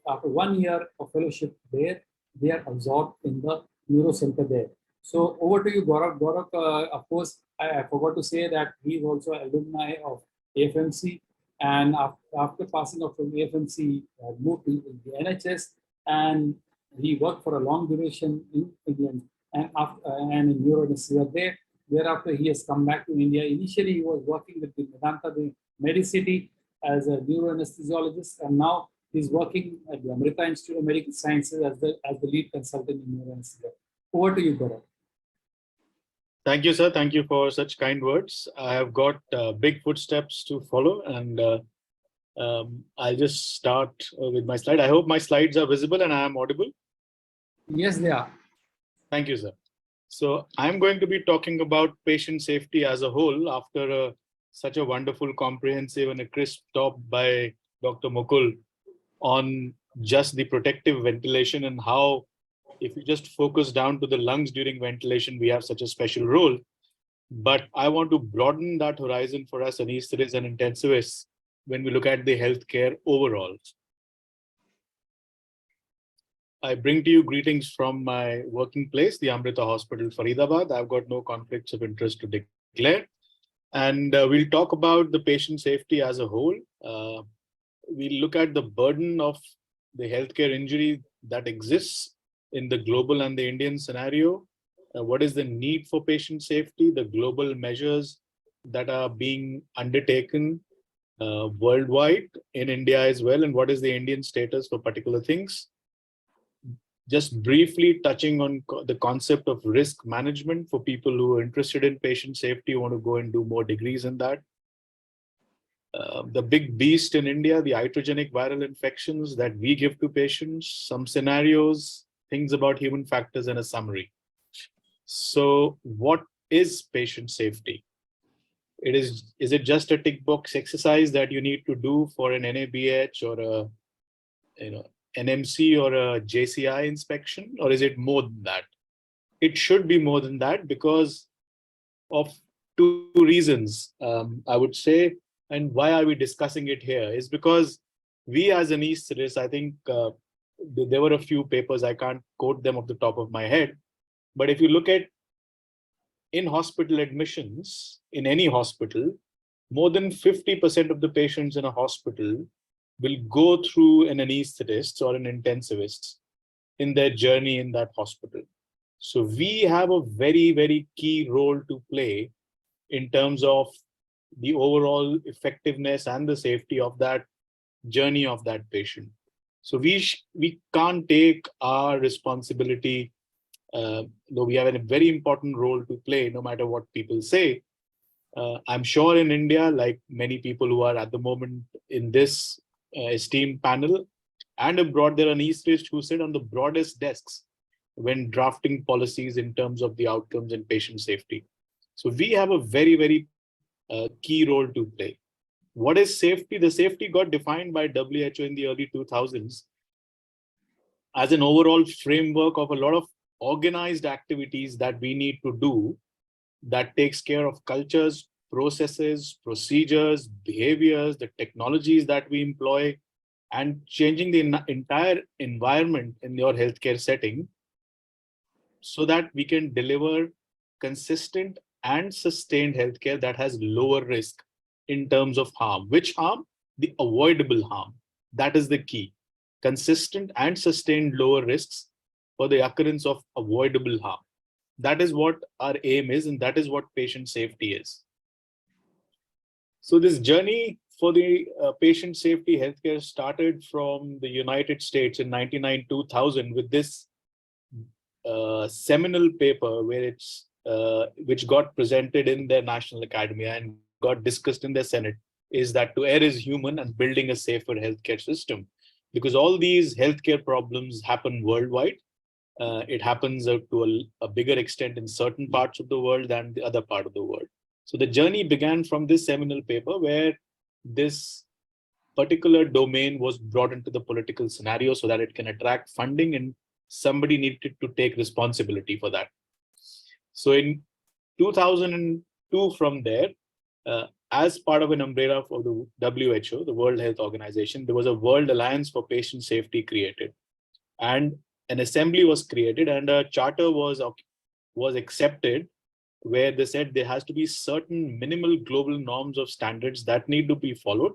after 1 year of fellowship there, they are absorbed in the neuro center there. So over to you, Gaurav. Gaurav, of course, I forgot to say that he's also alumni of AFMC, and after passing out from AFMC, moved to the NHS, and he worked for a long duration in England and in neuroanesthesia there. Thereafter, he has come back to India. Initially, he was working with the Medanta, the Medicity, as a neuroanesthesiologist, and now he's working at the Amrita Institute of Medical Sciences as the lead consultant in neuroanesthesia. Over to you, Gaurav. Thank you, sir. Thank you for such kind words. I have got big footsteps to follow, and I'll just start with my slide. I hope my slides are visible and I am audible. Yes, they are. Thank you, sir. So I'm going to be talking about patient safety as a whole after such a wonderful, comprehensive and a crisp talk by Dr. Mukul on just the protective ventilation and how, if you just focus down to the lungs during ventilation, we have such a special role. But I want to broaden that horizon for us anesthetists and intensivists when we look at the healthcare overall. I bring to you greetings from my working place, the Amrita Hospital, Faridabad. I've got no conflicts of interest to declare. And we'll talk about the patient safety as a whole. We'll look at the burden of the healthcare injury that exists in the global and the Indian scenario. What is the need for patient safety, the global measures that are being undertaken worldwide, in India as well, and what is the Indian status for particular things. just briefly touching on the concept of risk management for people who are interested in patient safety, want to go and do more degrees in that. The big beast in India, the iatrogenic viral infections that we give to patients, some scenarios, things about human factors, and a summary. So what is patient safety? Is it just a tick box exercise that you need to do for an NABH or a NMC or a JCI inspection, or is it more than that? It should be more than that because of two reasons, I would say. And why are we discussing it here is because we as anesthetists, I think there were a few papers, I can't quote them off the top of my head, but if you look at in hospital admissions, in any hospital, more than 50% of the patients in a hospital will go through an anesthetist or an intensivist in their journey in that hospital. So we have a very, very key role to play in terms of the overall effectiveness and the safety of that journey of that patient. So we can't take our responsibility, though we have a very important role to play, no matter what people say. I'm sure in India, like many people who are at the moment in this esteemed panel and abroad, there are anesthetists who sit on the broadest desks when drafting policies in terms of the outcomes and patient safety. So we have a very, very key role to play. What is safety? The safety got defined by WHO in the early 2000s as an overall framework of a lot of organized activities that we need to do that takes care of cultures, processes, procedures, behaviors, the technologies that we employ, and changing the entire environment in your healthcare setting so that we can deliver consistent and sustained healthcare that has lower risk in terms of harm. Which harm? The avoidable harm. That is the key. Consistent and sustained lower risks for the occurrence of avoidable harm. That is what our aim is, and that is what patient safety is. So this journey for the patient safety healthcare started from the United States in 1999-2000 with this seminal paper where which got presented in their National Academy and got discussed in their Senate, is that to err is human and building a safer healthcare system. Because all these healthcare problems happen worldwide. It happens to a bigger extent in certain parts of the world than the other part of the world. So the journey began from this seminal paper where this particular domain was brought into the political scenario so that it can attract funding, and somebody needed to take responsibility for that. So in 2002 from there, as part of an umbrella for the WHO, the World Health Organization, there was a World Alliance for Patient Safety created. And an assembly was created and a charter was accepted where they said there has to be certain minimal global norms of standards that need to be followed.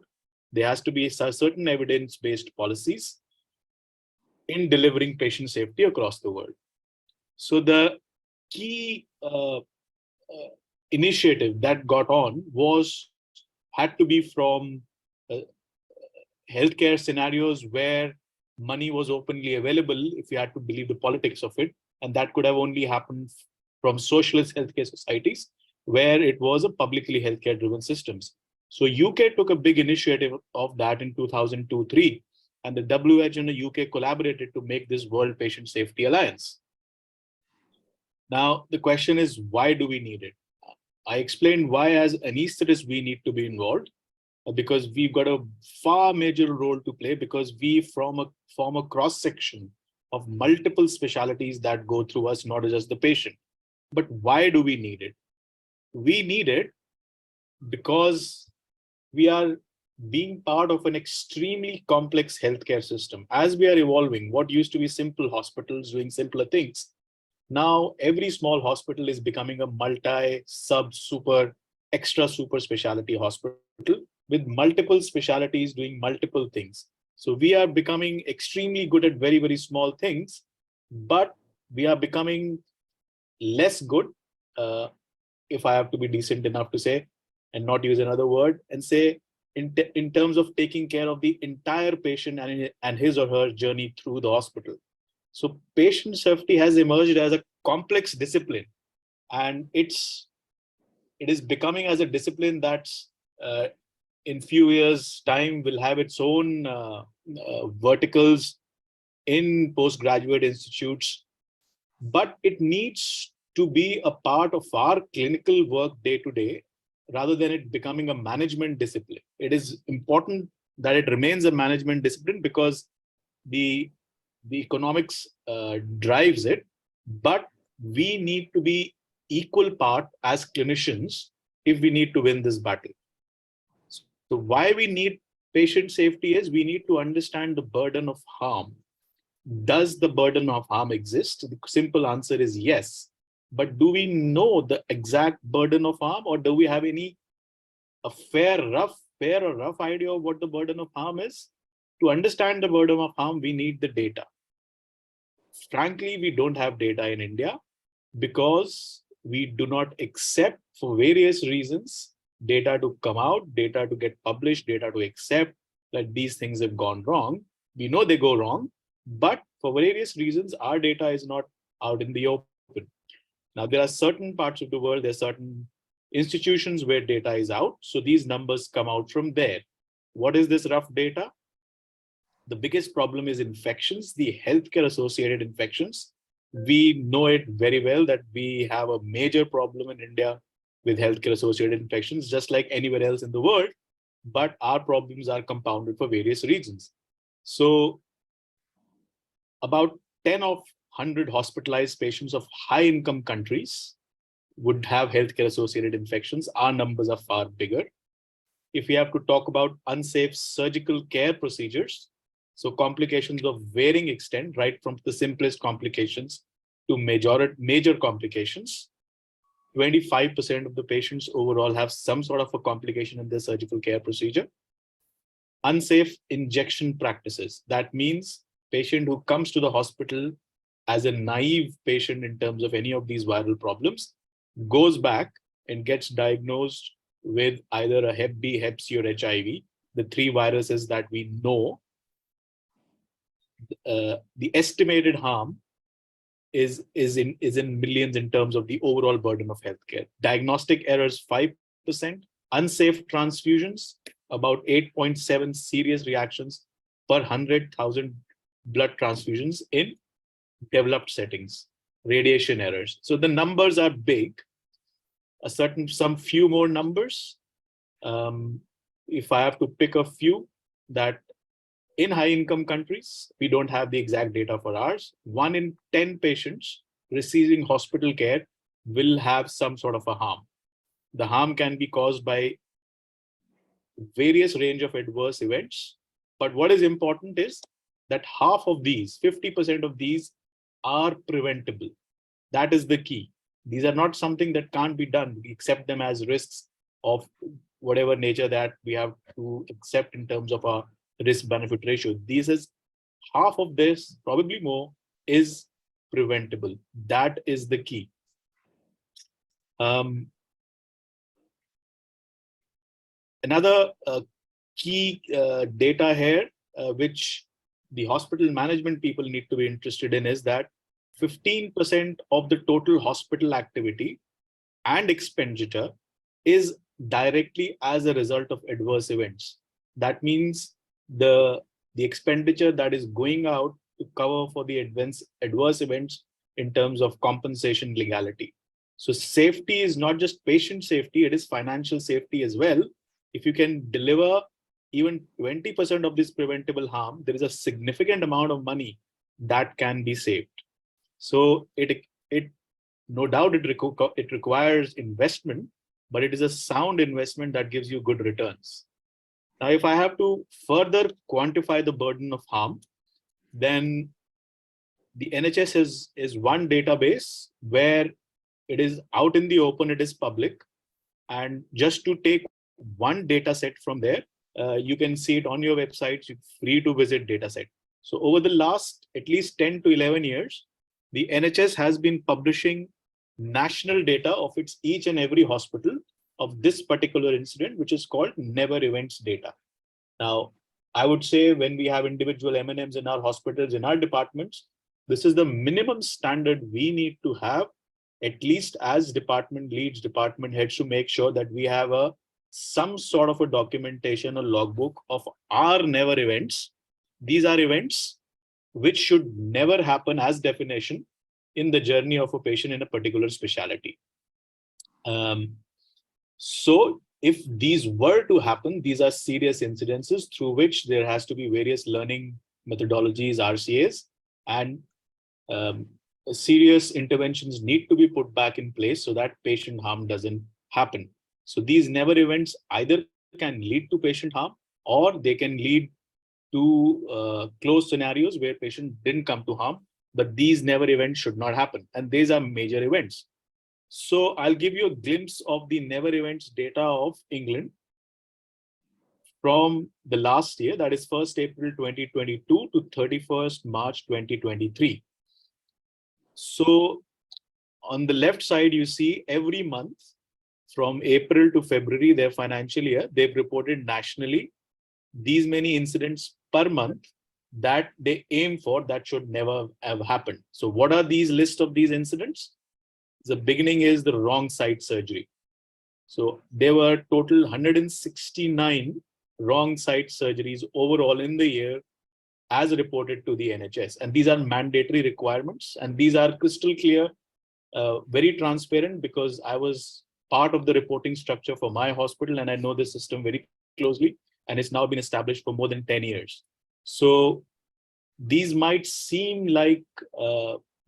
There has to be certain evidence-based policies in delivering patient safety across the world. So the key initiative that got on had to be from healthcare scenarios where money was openly available, if you had to believe the politics of it, and that could have only happened from socialist healthcare societies where it was a publicly healthcare driven systems. So UK took a big initiative of that in 2002-03, and the WHO and the UK collaborated to make this World Patient Safety Alliance. Now, the question is, why do we need it? I explained why as anesthetists we need to be involved, because we've got a far major role to play because we form a cross-section of multiple specialties that go through us, not just the patient. But why do we need it? We need it because we are being part of an extremely complex healthcare system. As we are evolving, what used to be simple hospitals doing simpler things, now every small hospital is becoming a multi, sub, super, extra super specialty hospital with multiple specialties doing multiple things. So we are becoming extremely good at very, very small things, but we are becoming less good, if I have to be decent enough to say, and not use another word, and say in terms of taking care of the entire patient and his or her journey through the hospital. So patient safety has emerged as a complex discipline, and it is becoming as a discipline that's in few years time will have its own verticals in postgraduate institutes, but it needs to be a part of our clinical work day to day rather than it becoming a management discipline. It is important that it remains a management discipline because the economics drives it, but we need to be equal part as clinicians if we need to win this battle. So why we need patient safety is we need to understand the burden of harm. Does the burden of harm exist? The simple answer is yes. But do we know the exact burden of harm, or do we have a fair or rough idea of what the burden of harm is? To understand the burden of harm, we need the data. Frankly, we don't have data in India because we do not accept, for various reasons, data to come out, data to get published, data to accept that these things have gone wrong. We know they go wrong, but for various reasons, our data is not out in the open. Now, there are certain parts of the world, there are certain institutions where data is out. So these numbers come out from there. What is this rough data? The biggest problem is infections, the healthcare associated infections. We know it very well that we have a major problem in India with healthcare associated infections, just like anywhere else in the world, but our problems are compounded for various reasons. So about 10 of 100 hospitalized patients of high income countries would have healthcare associated infections. Our numbers are far bigger. If we have to talk about unsafe surgical care procedures, so complications of varying extent, right from the simplest complications to major complications, 25% of the patients overall have some sort of a complication in their surgical care procedure. Unsafe injection practices. That means patient who comes to the hospital as a naive patient in terms of any of these viral problems, goes back and gets diagnosed with either a Hep B, Hep C, or HIV, the three viruses that we know. The estimated harm is in millions in terms of the overall burden of healthcare. Diagnostic errors, 5%. Unsafe transfusions, about 8.7 serious reactions per 100,000 blood transfusions in developed settings. Radiation errors. So the numbers are big. Some few more numbers. If I have to pick a few, that in high income countries, we don't have the exact data for ours. 1 in 10 patients receiving hospital care will have some sort of a harm. The harm can be caused by various range of adverse events. But what is important is that half of these, 50% of these, are preventable. That is the key. These are not something that can't be done. We accept them as risks of whatever nature that we have to accept in terms of our risk-benefit ratio. This is half of this, probably more, is preventable. That is the key. Another key data here, which the hospital management people need to be interested in, is that 15% of the total hospital activity and expenditure is directly as a result of adverse events. That means the expenditure that is going out to cover for the adverse events in terms of compensation legality. So safety is not just patient safety, it is financial safety as well. If you can deliver even 20% of this preventable harm, there is a significant amount of money that can be saved. So it no doubt it requires investment, but it is a sound investment that gives you good returns. Now, if I have to further quantify the burden of harm, then the NHS is one database where it is out in the open, it is public. And just to take one data set from there, you can see it on your website. You're free to visit dataset. So over the last at least 10 to 11 years, the NHS has been publishing national data of its each and every hospital of this particular incident, which is called never events data. Now, I would say when we have individual M&Ms in our hospitals, in our departments, This is the minimum standard we need to have, at least as department leads, department heads, to make sure that we have some sort of a documentation or logbook of our never events. These are events which should never happen as definition in the journey of a patient in a particular specialty. So if these were to happen, these are serious incidences through which there has to be various learning methodologies, RCAs, and serious interventions need to be put back in place so that patient harm doesn't happen. So these never events either can lead to patient harm, or they can lead to closed scenarios where patient didn't come to harm, but these never events should not happen. And these are major events. So I'll give you a glimpse of the never events data of England from the last year, that is 1st April 2022 to 31st March 2023. So on the left side, you see every month from April to February, their financial year, they've reported nationally these many incidents per month that they aim for that should never have happened. So what are these list of these incidents? The beginning is the wrong site surgery. So there were total 169 wrong site surgeries overall in the year as reported to the NHS. And these are mandatory requirements. And these are crystal clear, very transparent, because I was part of the reporting structure for my hospital and I know the system very closely, and it's now been established for more than 10 years. So these might seem like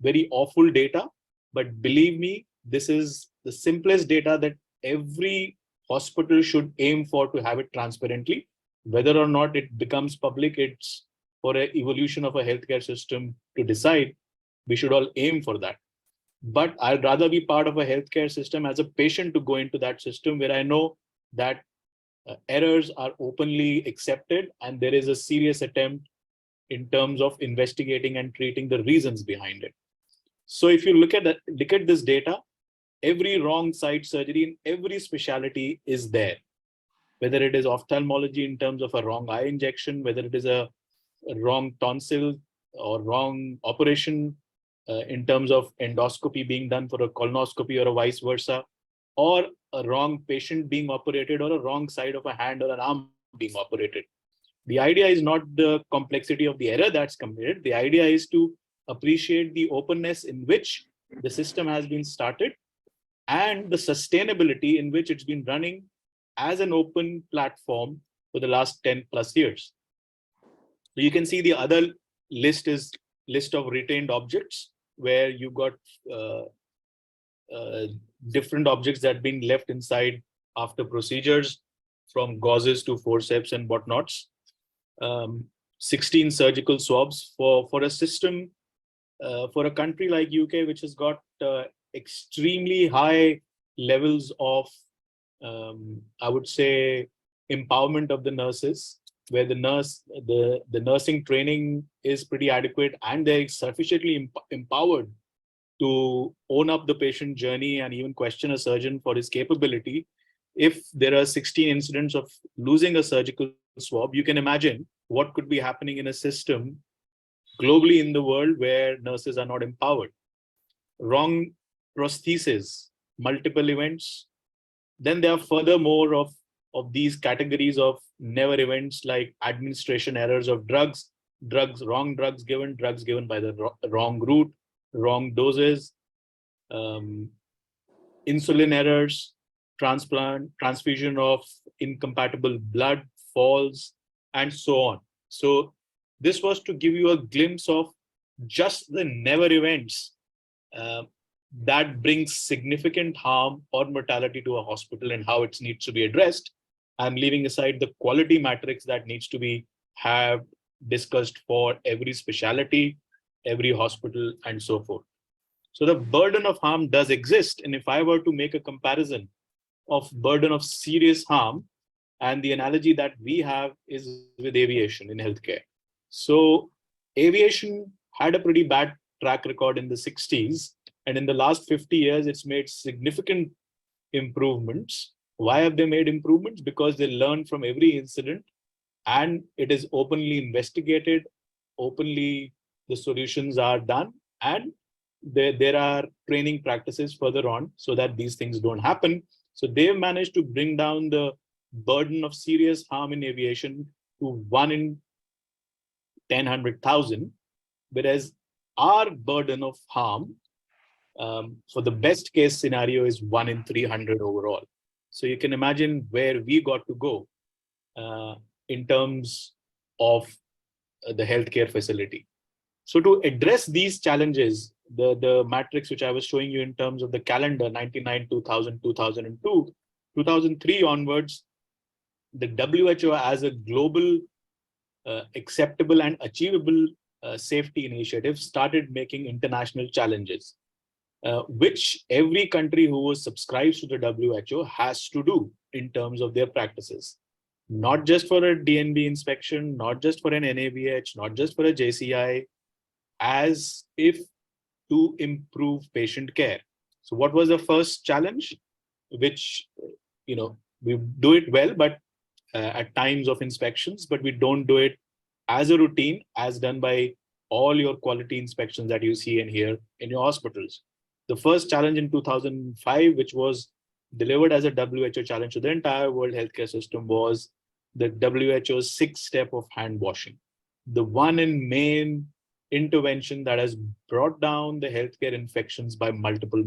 very awful data, but believe me, this is the simplest data that every hospital should aim for, to have it transparently. Whether or not it becomes public, it's for an evolution of a healthcare system to decide. We should all aim for that. But I'd rather be part of a healthcare system as a patient to go into that system where I know that errors are openly accepted and there is a serious attempt in terms of investigating and treating the reasons behind it. So if you look at this data, every wrong site surgery in every specialty is there. Whether it is ophthalmology in terms of a wrong eye injection, whether it is a wrong tonsil or wrong operation in terms of endoscopy being done for a colonoscopy or a vice versa, or a wrong patient being operated, or a wrong side of a hand or an arm being operated. The idea is not the complexity of the error that's committed. The idea is to appreciate the openness in which the system has been started and the sustainability in which it's been running as an open platform for the last 10 plus years. So you can see the other list is list of retained objects, where you got different objects that have been left inside after procedures, from gauzes to forceps and whatnots. 16 surgical swabs for a system, for a country like UK, which has got extremely high levels of, I would say, empowerment of the nurses, where the nursing training is pretty adequate and they're sufficiently empowered to own up the patient journey and even question a surgeon for his capability. If there are 16 incidents of losing a surgical swab, you can imagine what could be happening in a system globally in the world where nurses are not empowered. Wrong prosthesis, multiple events. Then there are furthermore of these categories of never events, like administration errors of drugs, wrong drugs given by the wrong route, wrong doses, insulin errors, transfusion of incompatible blood, falls, and so on. So this was to give you a glimpse of just the never events that brings significant harm or mortality to a hospital and how it needs to be addressed. I'm leaving aside the quality matrix that needs to be discussed for every specialty, every hospital, and so forth. So the burden of harm does exist. And if I were to make a comparison of burden of serious harm, and the analogy that we have is with aviation in healthcare. So aviation had a pretty bad track record in the 60s. And in the last 50 years, it's made significant improvements. Why have they made improvements? Because they learn from every incident and it is openly investigated, openly the solutions are done, and there are training practices further on so that these things don't happen. So they've managed to bring down the burden of serious harm in aviation to 1 in 10,100,000, whereas our burden of harm for the best case scenario is 1 in 300 overall. So you can imagine where we got to go in terms of the healthcare facility. So to address these challenges, the matrix which I was showing you in terms of the calendar, 99, 2000, 2002, 2003 onwards, the WHO as a global acceptable and achievable safety initiative started making international challenges, which every country who subscribes to the WHO has to do in terms of their practices. Not just for a DNB inspection, not just for an NABH, not just for a JCI, as if to improve patient care. So what was the first challenge? Which, we do it well, but at times of inspections, but we don't do it as a routine, as done by all your quality inspections that you see and hear in your hospitals. The first challenge in 2005, which was delivered as a WHO challenge to the entire world healthcare system, was the WHO's 6-step of hand washing. The one and main intervention that has brought down the healthcare infections by multiple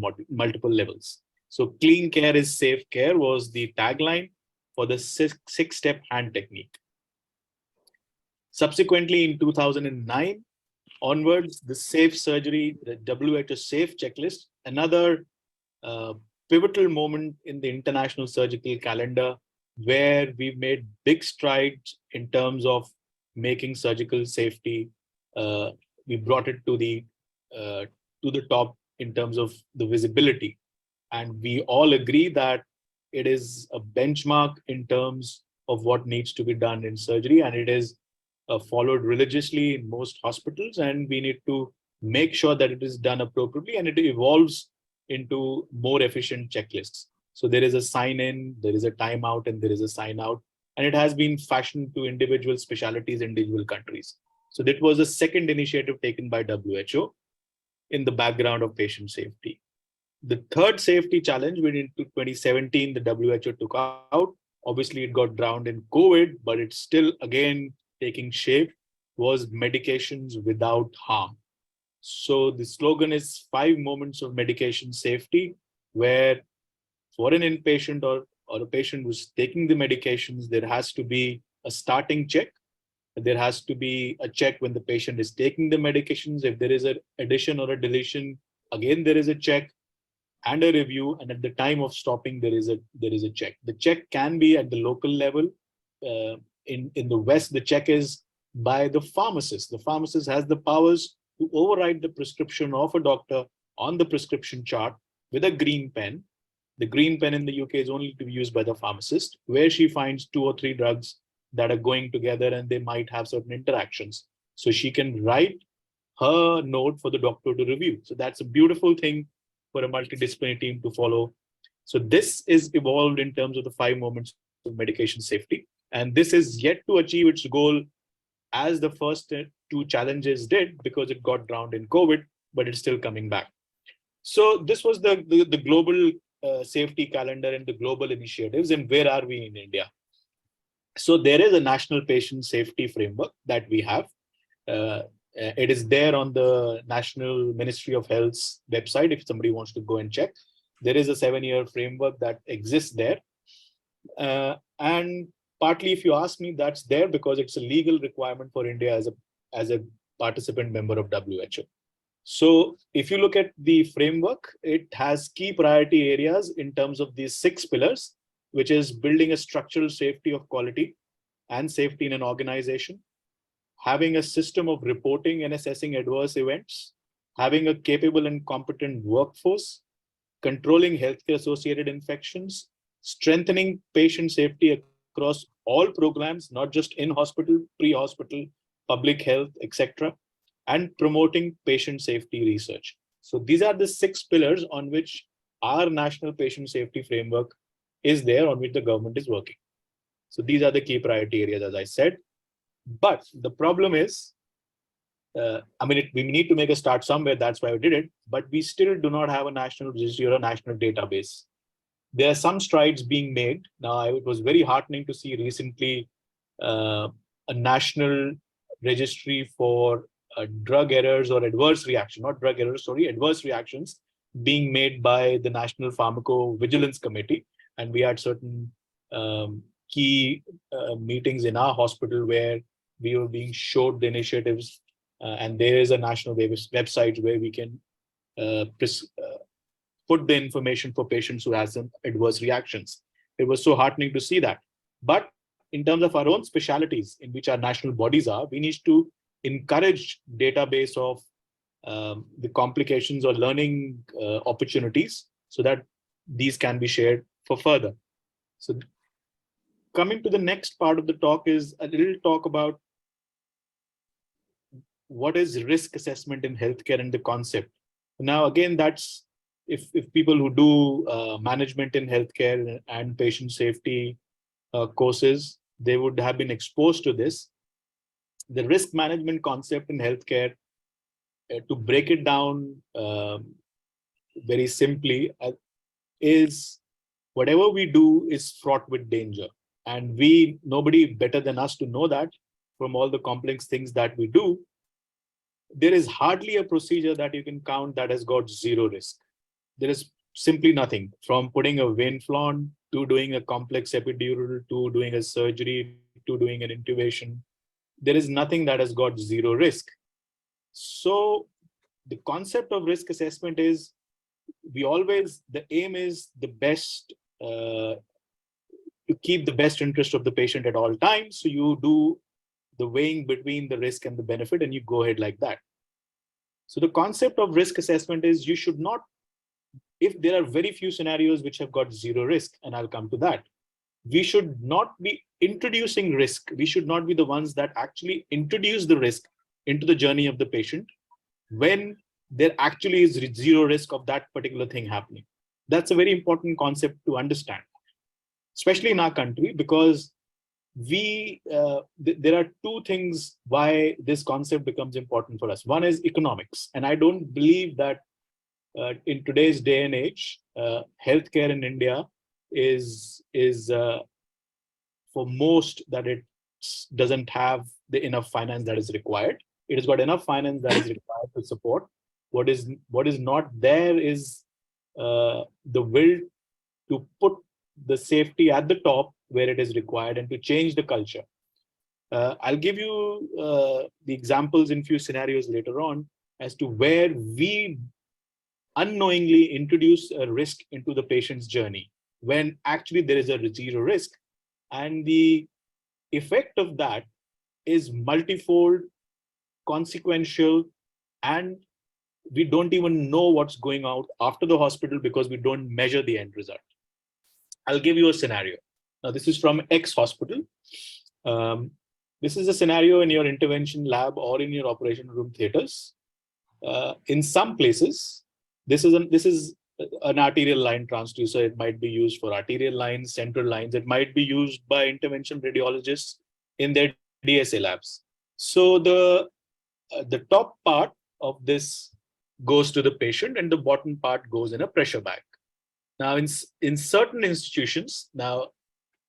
levels. So clean care is safe care was the tagline for the 6-step hand technique. Subsequently, in 2009 onwards, the safe surgery, the WHO safe checklist, another pivotal moment in the international surgical calendar, where we've made big strides in terms of making surgical safety. We brought it to the top in terms of the visibility, and we all agree that it is a benchmark in terms of what needs to be done in surgery, and it is followed religiously in most hospitals, and we need to make sure that it is done appropriately and it evolves into more efficient checklists. So there is a sign in, there is a timeout, and there is a sign out, and it has been fashioned to individual specialties in individual countries. So that was the second initiative taken by WHO in the background of patient safety. The third safety challenge within 2017, the WHO took out. Obviously, it got drowned in COVID, but it's still again taking shape, was medications without harm. So the slogan is 5 moments of medication safety, where for an inpatient or a patient who's taking the medications, there has to be a starting check. There has to be a check when the patient is taking the medications. If there is an addition or a deletion, again, there is a check and a review. And at the time of stopping, there is a check. The check can be at the local level. In the West, the check is by the pharmacist. The pharmacist has the powers to override the prescription of a doctor on the prescription chart with a green pen. The green pen in the UK is only to be used by the pharmacist, where she finds 2 or 3 drugs that are going together and they might have certain interactions. So she can write her note for the doctor to review. So that's a beautiful thing for a multidisciplinary team to follow. So this is evolved in terms of the 5 moments of medication safety. And this is yet to achieve its goal as the first 2 challenges did, because it got drowned in COVID, but it's still coming back. So this was the global safety calendar and the global initiatives. And where are we in India? So there is a national patient safety framework that we have. It is there on the National Ministry of Health's website if somebody wants to go and check. There is a 7-year framework that exists there. And partly, if you ask me, that's there because it's a legal requirement for India as a participant member of WHO. So if you look at the framework, it has key priority areas in terms of these 6 pillars, which is building a structural safety of quality and safety in an organization, having a system of reporting and assessing adverse events, having a capable and competent workforce, controlling healthcare-associated infections, strengthening patient safety across all programs, not just in hospital, pre-hospital, public health, etc., and promoting patient safety research. So these are the 6 pillars on which our national patient safety framework is there, on which the government is working. So these are the key priority areas, as I said. But the problem is we need to make a start somewhere. That's why we did it. But we still do not have a national registry or a national database. There are some strides being made. Now, it was very heartening to see recently a national registry for drug errors or adverse reaction, not drug errors, sorry, adverse reactions being made by the National Pharmacovigilance Committee. And we had certain key meetings in our hospital where we were being showed the initiatives. And there is a national website where we can put the information for patients who have some adverse reactions. It was so heartening to see that. But in terms of our own specialties in which our national bodies are, we need to encourage database of the complications or learning opportunities so that these can be shared for further. So coming to the next part of the talk is a little talk about what is risk assessment in healthcare and the concept. Now, again, that's if people who do management in healthcare and patient safety courses, they would have been exposed to this. The risk management concept in healthcare, to break it down very simply, is whatever we do is fraught with danger. And nobody better than us to know that from all the complex things that we do. There is hardly a procedure that you can count that has got zero risk. There is simply nothing, from putting a vein flaunt to doing a complex epidural to doing a surgery to doing an intubation. There is nothing that has got zero risk. So the concept of risk assessment is the aim is the best, to keep the best interest of the patient at all times. So you do the weighing between the risk and the benefit, and you go ahead like that. So the concept of risk assessment is you should not, if there are very few scenarios which have got zero risk, and I'll come to that, we should not be introducing risk. We should not be the ones that actually introduce the risk into the journey of the patient when there actually is zero risk of that particular thing happening. That's a very important concept to understand, especially in our country, because there are two things why this concept becomes important for us. One is economics. And I don't believe that in today's day and age, healthcare in India is for most that it doesn't have the enough finance that is required. It has got enough finance that is required to support. What is not there is the will to put the safety at the top where it is required and to change the culture. I'll give you the examples in few scenarios later on as to where we unknowingly introduce a risk into the patient's journey when actually there is a zero risk. And the effect of that is multifold, consequential, and we don't even know what's going out after the hospital because we don't measure the end result. I'll give you a scenario. Now, this is from X hospital. This is a scenario in your intervention lab or in your operation room theaters. In some places, this is an arterial line transducer. It might be used for arterial lines, central lines. It might be used by intervention radiologists in their DSA labs. So the top part of this goes to the patient and the bottom part goes in a pressure bag. Now, in certain institutions,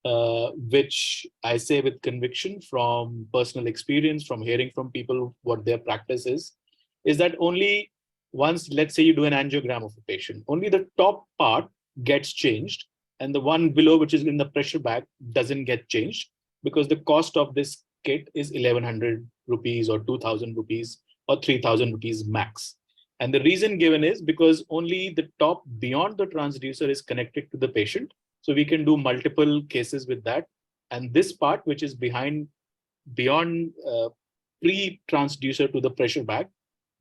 which I say with conviction from personal experience, from hearing from people what their practice is that only once, let's say you do an angiogram of a patient, only the top part gets changed and the one below, which is in the pressure bag, doesn't get changed because the cost of this kit is 1,100 rupees or 2,000 rupees or 3,000 rupees max. And the reason given is because only the top beyond the transducer is connected to the patient. So we can do multiple cases with that. And this part, which is beyond pre-transducer to the pressure bag,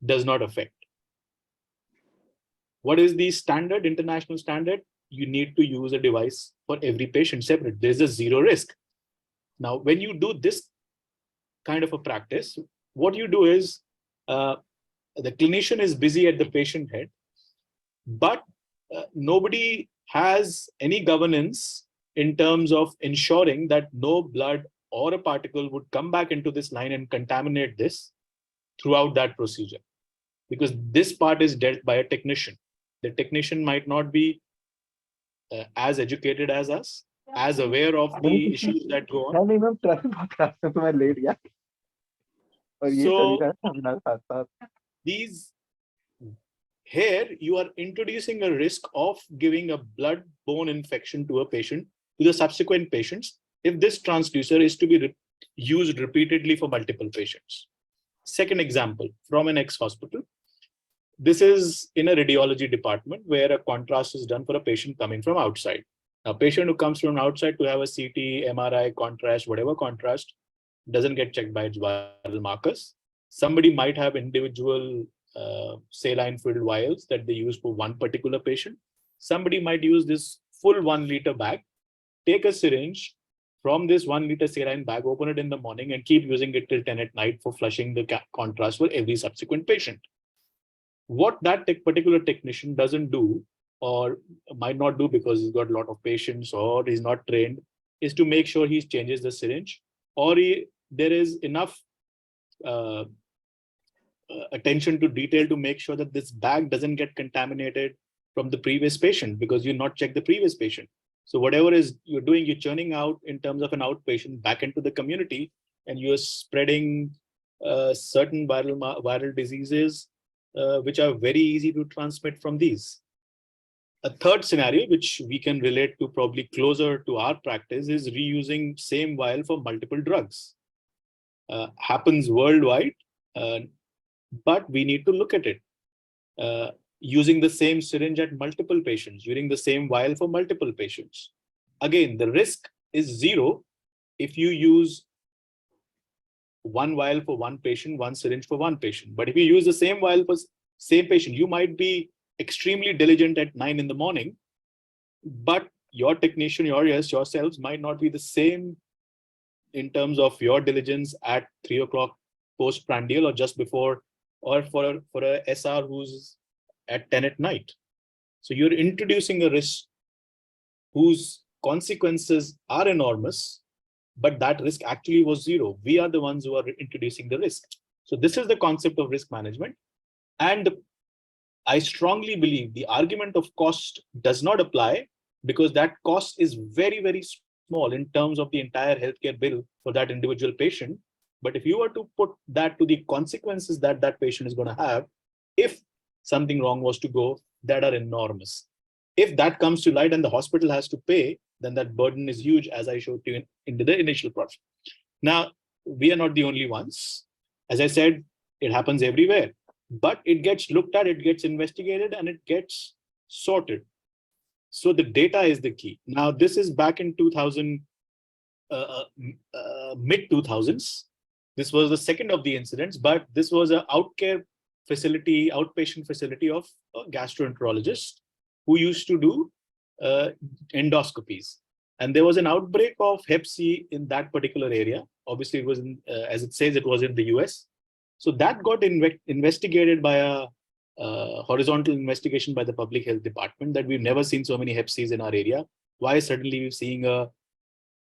does not affect. What is the standard, international standard? You need to use a device for every patient separate. There's a zero risk. Now, when you do this kind of a practice, what you do is the clinician is busy at the patient head, but nobody has any governance in terms of ensuring that no blood or a particle would come back into this line and contaminate this throughout that procedure, because this part is dealt by a technician. The technician might not be as educated as us, as aware of the issues that go on. नहीं ma'am traffic बहुत खराब है तो मैं late गया और ये चल So रहा है हमारे साथ साथ these here you are introducing a risk of giving a blood-borne infection to a patient, to the subsequent patients, if this transducer is to be used repeatedly for multiple patients. Second example from an ex-hospital. This is in a radiology department where a contrast is done for a patient coming from outside. A patient who comes from outside to have a CT, MRI, contrast, whatever contrast, doesn't get checked by its viral markers. Somebody might have individual saline-filled vials that they use for one particular patient. Somebody might use this full 1 liter bag, take a syringe from this 1 liter saline bag, open it in the morning and keep using it till 10 at night for flushing the contrast for every subsequent patient. What that particular technician doesn't do, or might not do because he's got a lot of patients or he's not trained, is to make sure he changes the syringe, or there is enough attention to detail to make sure that this bag doesn't get contaminated from the previous patient, because you not check the previous patient. So whatever is you're doing, you're churning out in terms of an outpatient back into the community, and you're spreading certain viral diseases which are very easy to transmit from these. A third scenario, which we can relate to probably closer to our practice, is reusing same vial for multiple drugs. Happens worldwide, but we need to look at it. Using the same syringe at multiple patients, using the same vial for multiple patients. Again, the risk is zero if you use one vial for one patient, one syringe for one patient. But if you use the same vial for same patient, you might be extremely diligent at 9 in the morning, but your technician, yourselves might not be the same in terms of your diligence at 3 o'clock postprandial or just before, or for a SR who's at 10 at night. So you're introducing a risk whose consequences are enormous, but that risk actually was zero. We are the ones who are introducing the risk. So this is the concept of risk management. And I strongly believe the argument of cost does not apply, because that cost is very, very small in terms of the entire healthcare bill for that individual patient. But if you were to put that to the consequences that that patient is going to have, if something wrong was to go, that are enormous. If that comes to light and the hospital has to pay, then that burden is huge, as I showed you in the initial project. Now, we are not the only ones. As I said, it happens everywhere, but it gets looked at, it gets investigated, and it gets sorted. So the data is the key. Now, this is back in mid 2000s. This was the second of the incidents, but this was an outpatient facility of a gastroenterologist who used to do endoscopies. And there was an outbreak of Hep C in that particular area. Obviously, it was, as it says, it was in the US. So that got investigated by a horizontal investigation by the Public Health Department, that we've never seen so many Hep Cs in our area. Why suddenly we're seeing a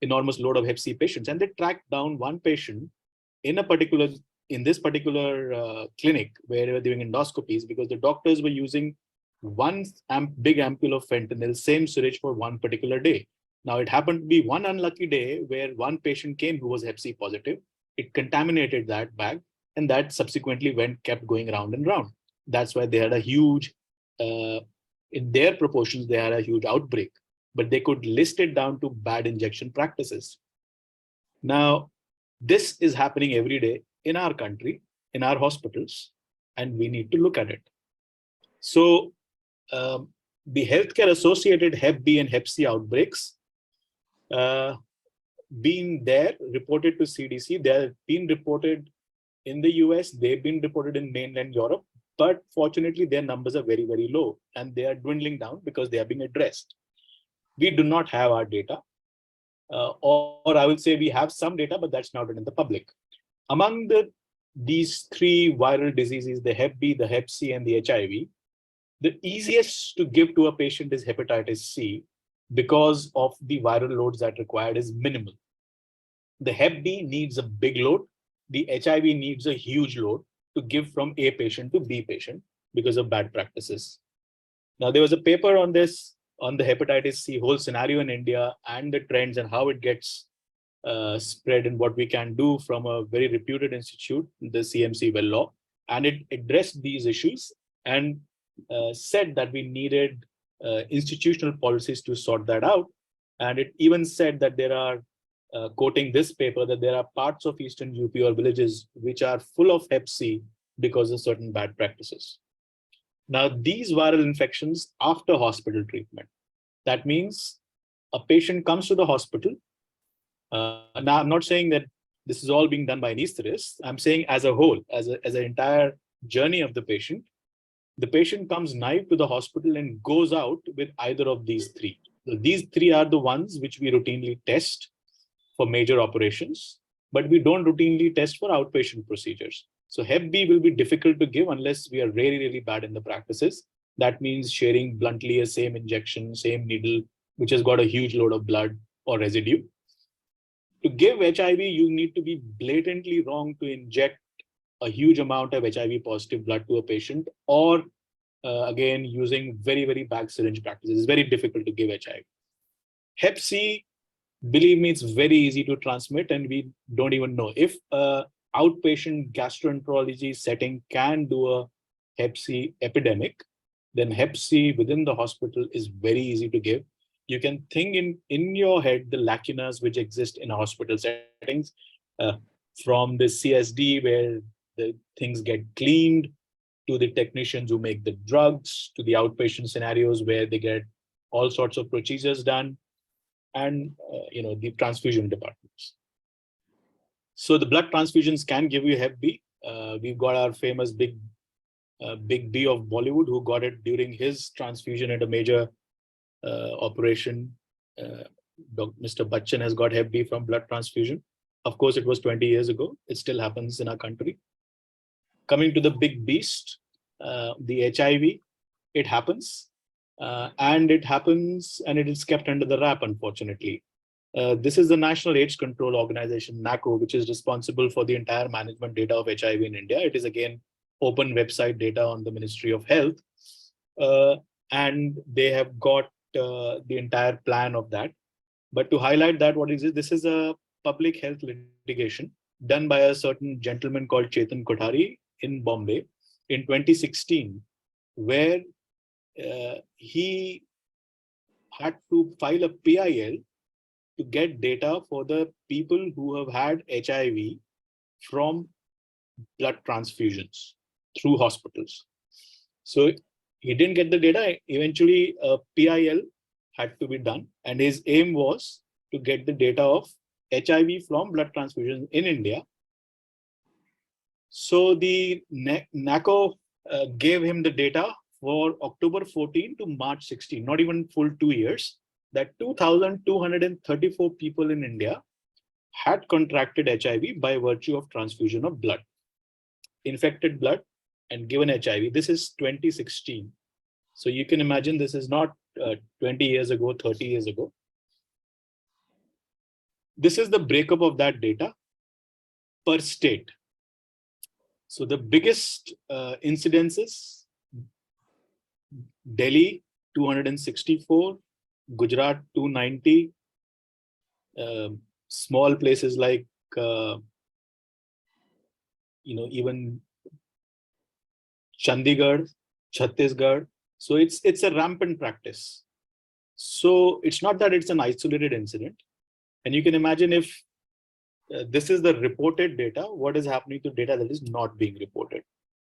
enormous load of Hep C patients? And they tracked down one patient in this particular clinic where they were doing endoscopies, because the doctors were using one big ampule of fentanyl, same syringe for one particular day. Now, it happened to be one unlucky day where one patient came who was Hep C positive. It contaminated that bag, and that subsequently kept going round and round. That's why they had a huge, in their proportions, they had a huge outbreak, but they could list it down to bad injection practices. Now, this is happening every day in our country, in our hospitals, and we need to look at it. So the healthcare associated Hep B and Hep C outbreaks been there, reported to CDC. They have been reported in the US, they've been reported in mainland Europe, but fortunately their numbers are very, very low, and they are dwindling down because they are being addressed. We do not have our data, or I would say we have some data, but that's not in the public. Among these three viral diseases, the Hep B, the Hep C, and the HIV, the easiest to give to a patient is hepatitis C, because of the viral loads that required is minimal. The Hep B needs a big load. The HIV needs a huge load. to give from A patient to B patient because of bad practices. Now, there was a paper on this, on the hepatitis C whole scenario in India and the trends and how it gets spread and what we can do from a very reputed institute, the CMC Well Law. And it addressed these issues and said that we needed institutional policies to sort that out. And it even said that there are, quoting this paper, that there are parts of Eastern UP or villages which are full of Hep C because of certain bad practices. Now, these viral infections after hospital treatment, that means a patient comes to the hospital. Now, I'm not saying that this is all being done by anesthetists. I'm saying as a whole, as an entire journey of the patient comes naive to the hospital and goes out with either of these three. So these three are the ones which we routinely test for major operations, but we don't routinely test for outpatient procedures. So Hep B will be difficult to give unless we are really, really bad in the practices. That means sharing bluntly a same injection, same needle, which has got a huge load of blood or residue. To give HIV, you need to be blatantly wrong to inject a huge amount of HIV positive blood to a patient, or again, using very, very bad syringe practices. It's very difficult to give HIV. Hep C, believe me, it's very easy to transmit, and we don't even know. If outpatient gastroenterology setting can do a Hep C epidemic, then Hep C within the hospital is very easy to give. You can think in your head the lacunas which exist in hospital settings, from the CSD where the things get cleaned, to the technicians who make the drugs, to the outpatient scenarios where they get all sorts of procedures done, and the transfusion departments. So the blood transfusions can give you Hep B. We've got our famous big B of Bollywood who got it during his transfusion at a major operation. Mr. Bachchan has got Hep B from blood transfusion. Of course, it was 20 years ago. It still happens in our country. Coming to the big beast, the HIV, it happens. And it happens and it is kept under the wrap, unfortunately. This is the National AIDS Control Organization, NACO, which is responsible for the entire management data of HIV in India. It is again open website data on the Ministry of Health. And they have got the entire plan of that. But to highlight that, what is it? This is a public health litigation done by a certain gentleman called Chetan Kothari in Bombay in 2016, where he had to file a PIL to get data for the people who have had HIV from blood transfusions through hospitals. So he didn't get the data. Eventually, a PIL had to be done, and his aim was to get the data of HIV from blood transfusions in India. So the NACO gave him the data for October 14 to March 16, not even full 2 years, that 2,234 people in India had contracted HIV by virtue of transfusion of blood, infected blood and given HIV. This is 2016. So you can imagine this is not 20 years ago, 30 years ago. This is the breakup of that data per state. So the biggest incidences, Delhi 264, Gujarat 290, small places like even Chandigarh, Chhattisgarh. So it's a rampant practice. So it's not that it's an isolated incident. And you can imagine if this is the reported data, what is happening to data that is not being reported.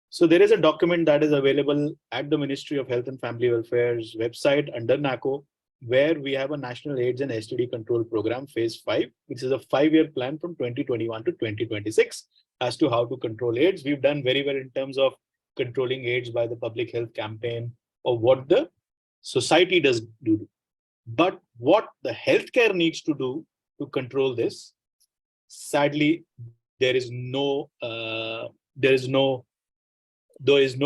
So there is a document that is available at the Ministry of Health and Family Welfare's website under NACO, where we have a National AIDS and STD Control Program, Phase 5, which is a 5-year plan from 2021 to 2026 as to how to control AIDS. We've done very well in terms of controlling AIDS by the public health campaign or what the society does do. But what the healthcare needs to do to control this, sadly, there is no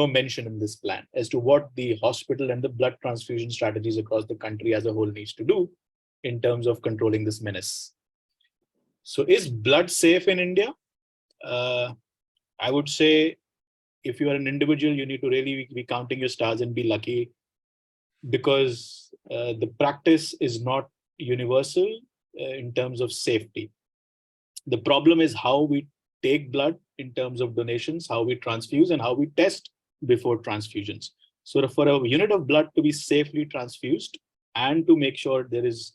mention in this plan as to what the hospital and the blood transfusion strategies across the country as a whole needs to do in terms of controlling this menace. So is blood safe in India? I would say if you are an individual, you need to really be counting your stars and be lucky, because the practice is not universal in terms of safety. The problem is how we take blood in terms of donations, how we transfuse, and how we test before transfusions. So for a unit of blood to be safely transfused and to make sure there is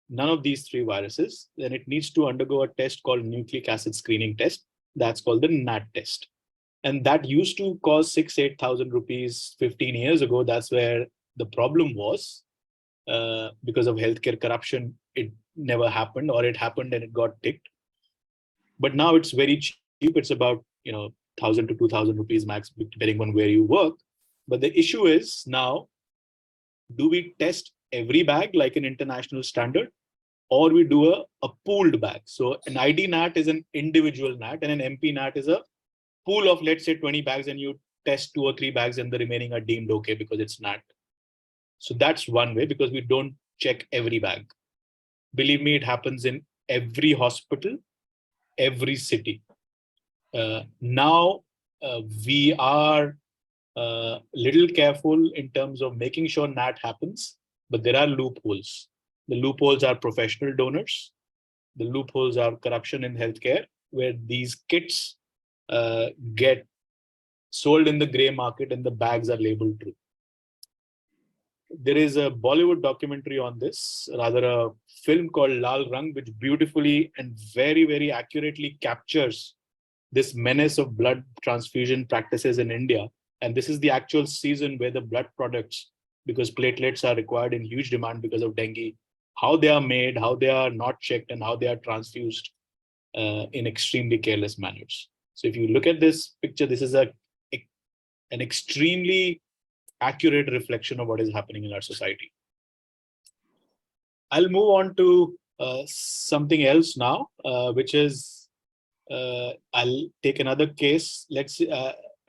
none of these three viruses, then it needs to undergo a test called nucleic acid screening test. That's called the NAT test. And that used to cost 6,000-8,000 rupees 15 years ago. That's where the problem was. Because of healthcare corruption, it never happened, or it happened and it got ticked. But now it's very cheap. It's about 1,000 to 2,000 rupees max, depending on where you work. But the issue is now, do we test every bag like an international standard, or we do a pooled bag? So an ID NAT is an individual NAT, and an MP NAT is a pool of, let's say, 20 bags, and you test 2 or 3 bags and the remaining are deemed okay because it's NAT. So that's one way, because we don't check every bag. Believe me, it happens in every hospital, every city. Now we are little careful in terms of making sure NAT happens, but there are loopholes. The loopholes are professional donors. The loopholes are corruption in healthcare, where these kits get sold in the gray market and the bags are labeled true. There is a Bollywood documentary on this, rather a film called Lal Rang, which beautifully and very, very accurately captures this menace of blood transfusion practices in India. And this is the actual season where the blood products, because platelets are required in huge demand because of dengue, how they are made, how they are not checked, and how they are transfused in extremely careless manners. So if you look at this picture, this is an extremely accurate reflection of what is happening in our society. I'll move on to something else now, which is, I'll take another case. Let's see,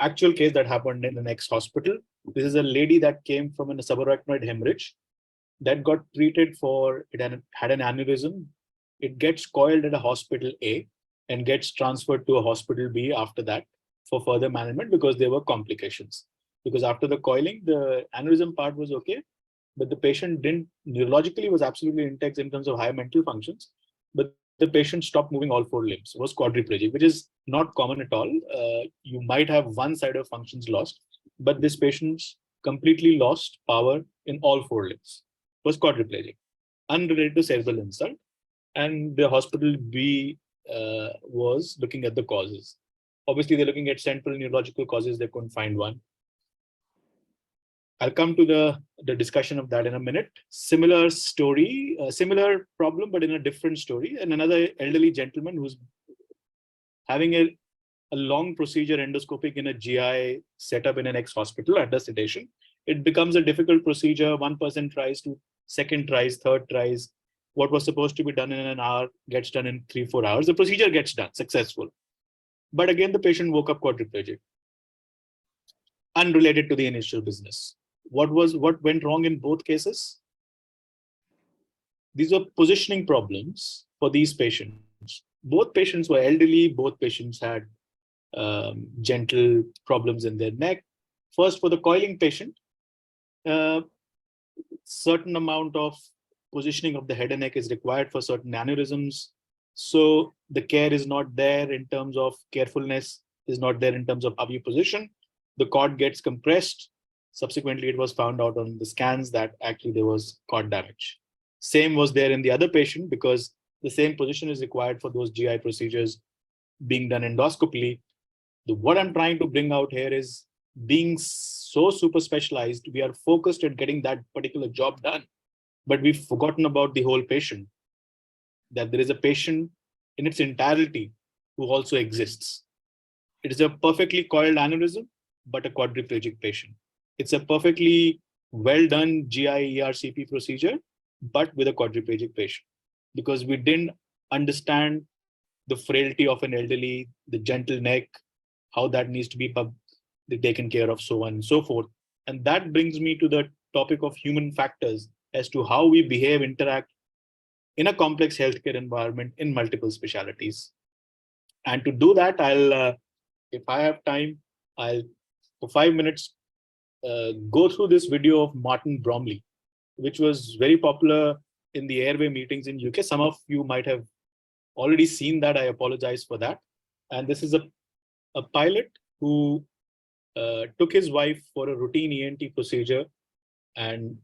actual case that happened in the next hospital. This is a lady that came from a subarachnoid hemorrhage that got treated for, it had an aneurysm. It gets coiled at a hospital A and gets transferred to a hospital B after that for further management, because there were complications. Because after the coiling, the aneurysm part was okay, but the patient neurologically was absolutely intact in terms of higher mental functions, but the patient stopped moving all 4 limbs, was quadriplegic, which is not common at all. You might have one side of functions lost, but this patient completely lost power in all 4 limbs, was quadriplegic, unrelated to cerebral insult. And the hospital B was looking at the causes. Obviously, they're looking at central neurological causes. They couldn't find one. I'll come to the discussion of that in a minute. Similar story, similar problem, but in a different story. And another elderly gentleman who's having a long procedure endoscopic in a GI setup in an ex-hospital under sedation. It becomes a difficult procedure. One person tries, second tries, third tries. What was supposed to be done in an hour gets done in 3-4 hours. The procedure gets done, successful. But again, the patient woke up quadriplegic, unrelated to the initial business. What went wrong in both cases? These were positioning problems for these patients. Both patients were elderly. Both patients had gentle problems in their neck. First, for the coiling patient, certain amount of positioning of the head and neck is required for certain aneurysms. So the care is not there in terms of carefulness, is not there in terms of how you position. The cord gets compressed. Subsequently, it was found out on the scans that actually there was cord damage. Same was there in the other patient, because the same position is required for those GI procedures being done endoscopically. What I'm trying to bring out here is, being so super specialized, we are focused at getting that particular job done, but we've forgotten about the whole patient, that there is a patient in its entirety who also exists. It is a perfectly coiled aneurysm, but a quadriplegic patient. It's a perfectly well done GI ERCP procedure, but with a quadriplegic patient, because we didn't understand the frailty of an elderly, the gentle neck, how that needs to be taken care of, so on and so forth. And that brings me to the topic of human factors as to how we behave, interact in a complex healthcare environment in multiple specialties. And to do that, if I have time, I'll for 5 minutes, go through this video of Martin Bromley, which was very popular in the airway meetings in UK. Some of you might have already seen that. I apologize for that. And this is a pilot who took his wife for a routine ENT procedure. And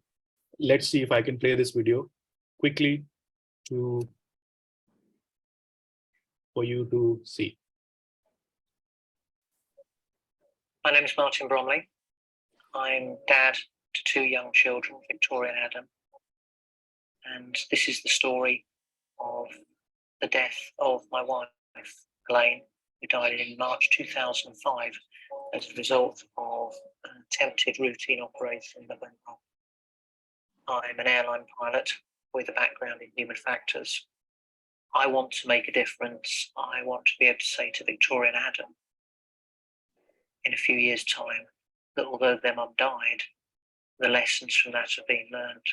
let's see if I can play this video quickly for you to see. My name is Martin Bromley. I'm dad to 2 young children, Victoria and Adam. And this is the story of the death of my wife, Elaine, who died in March 2005 as a result of an attempted routine operation that went wrong. I'm an airline pilot with a background in human factors. I want to make a difference. I want to be able to say to Victoria and Adam in a few years' time that although their mum died, the lessons from that have been learned,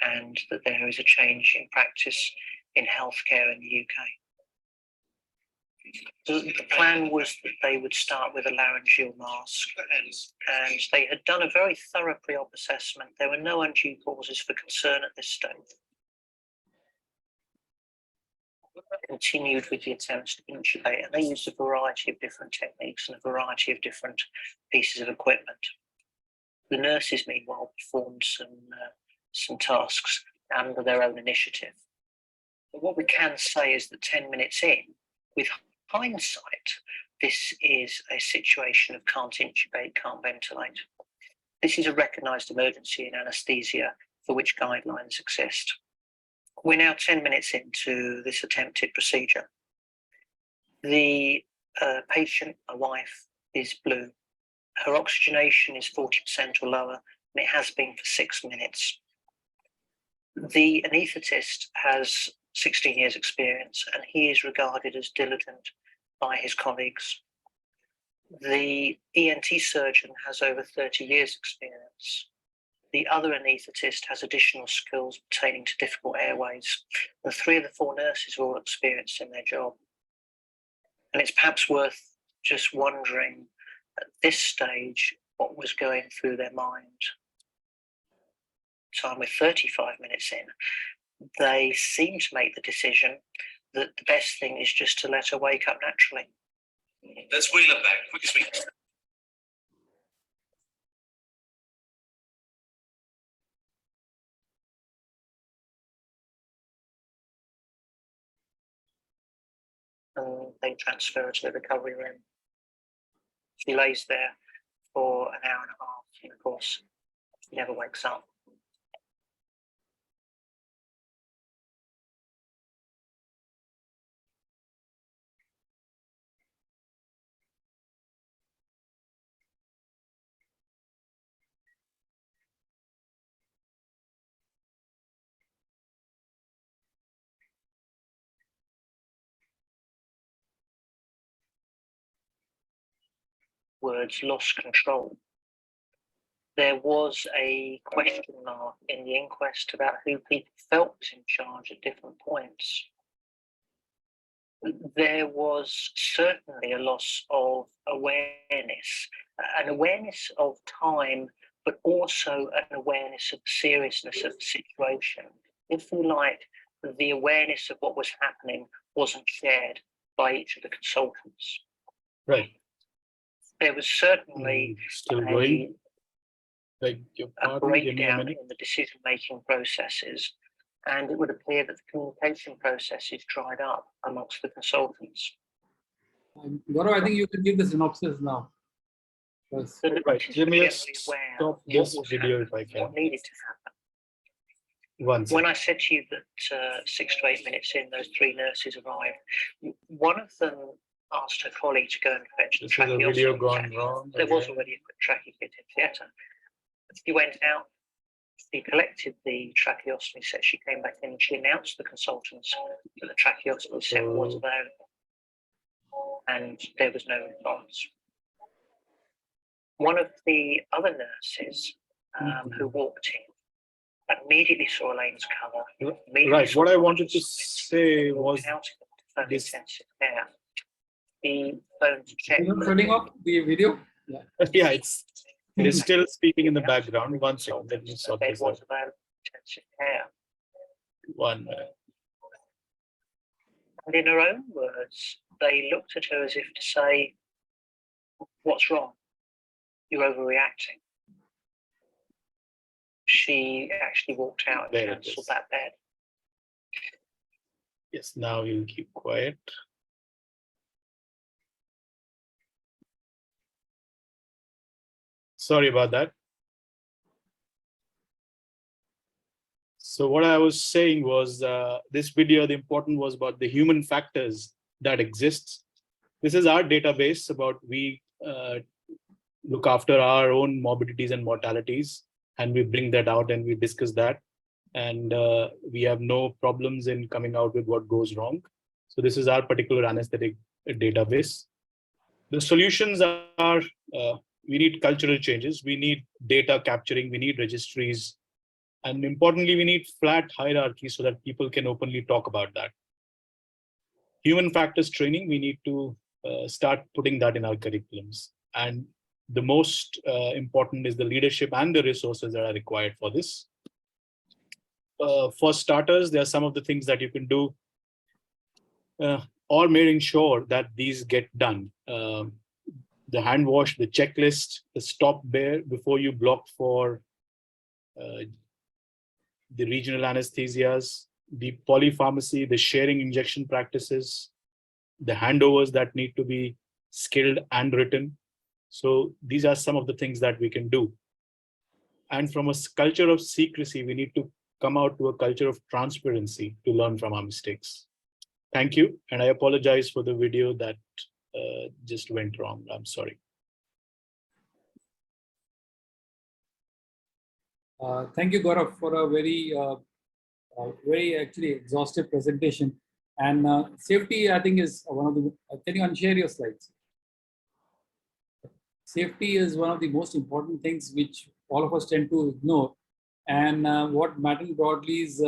and that there is a change in practice in healthcare in the UK. The plan was that they would start with a laryngeal mask, and they had done a very thorough pre-op assessment. There were no undue causes for concern at this stage. Continued with the attempts to intubate, and they used a variety of different techniques and a variety of different pieces of equipment. The nurses, meanwhile, performed some tasks under their own initiative. But what we can say is that 10 minutes in, with hindsight, this is a situation of can't intubate, can't ventilate. This is a recognised emergency in anaesthesia for which guidelines exist. We're now 10 minutes into this attempted procedure. The patient, my wife, is blue. Her oxygenation is 40% or lower, and it has been for 6 minutes. The anaesthetist has 16 years experience, and he is regarded as diligent by his colleagues. The ENT surgeon has over 30 years experience. The other anaesthetist has additional skills pertaining to difficult airways. The 3 of the 4 nurses are all experienced in their job. And it's perhaps worth just wondering at this stage what was going through their mind. So we're 35 minutes in. They seem to make the decision that the best thing is just to let her wake up naturally. Let's wheel it back, quick as we can. And they transfer her to the recovery room. She lays there for an hour and a half, and of course, she never wakes up. Words lost control. There was a question mark in the inquest about who people felt was in charge at different points. There was certainly a loss of awareness, an awareness of time, but also an awareness of the seriousness of the situation. If you like, the awareness of what was happening wasn't shared by each of the consultants. Right. There was certainly Still going. Like your a pardon, give me a breakdown minute. in the decision-making processes, and it would appear that the communication processes dried up amongst the consultants. Gaurav, I think you can give the synopsis now. Yes. The Right. nurses Let were me generally just aware stop of this what was video if happening, I can. what needed to happen. One second. When I said to you that 6 to 8 minutes in, those 3 nurses arrived, one of them asked her colleague to go and fetch the This is a tracheostomy video set. gone wrong. There was again. already a quick trachea kit in theatre. She went out, she collected the tracheostomy set, she came back in and she announced to the consultants that the tracheostomy set was available. And there was no response. One of the other nurses who walked in immediately saw Elaine's cover. Right. What I wanted to say was out of this. intensive care. The phone checked. You're not turning off the video? Yeah, it is still speaking in the background. One second, let me sort Bed this out. was available intensive care. 1 minute. And in her own words, they looked at her as if to say, "What's wrong? You're overreacting." She actually walked out and There it cancelled is. that bed. Yes, now we'll keep quiet. Sorry about that. So what I was saying was this video, the important was about the human factors that exists. This is our database about we look after our own morbidities and mortalities, and we bring that out and we discuss that. And we have no problems in coming out with what goes wrong. So this is our particular anesthetic database. The solutions are, we need cultural changes, we need data capturing, we need registries, and importantly, we need flat hierarchy so that people can openly talk about that. Human factors training, we need to start putting that in our curriculums. And the most important is the leadership and the resources that are required for this. For starters, there are some of the things that you can do, or making sure that these get done. The hand wash, the checklist, the stop there before you block for the regional anesthesias, the polypharmacy, the sharing injection practices, the handovers that need to be skilled and written. So these are some of the things that we can do. And from a culture of secrecy, we need to come out to a culture of transparency to learn from our mistakes. Thank you. And I apologize for the video that just went wrong. I'm sorry. Thank you, Gaurav, for a very actually exhaustive presentation. And safety, I think, is one of the. Can you unshare your slides? Safety is one of the most important things which all of us tend to ignore. And what Martin Broadley's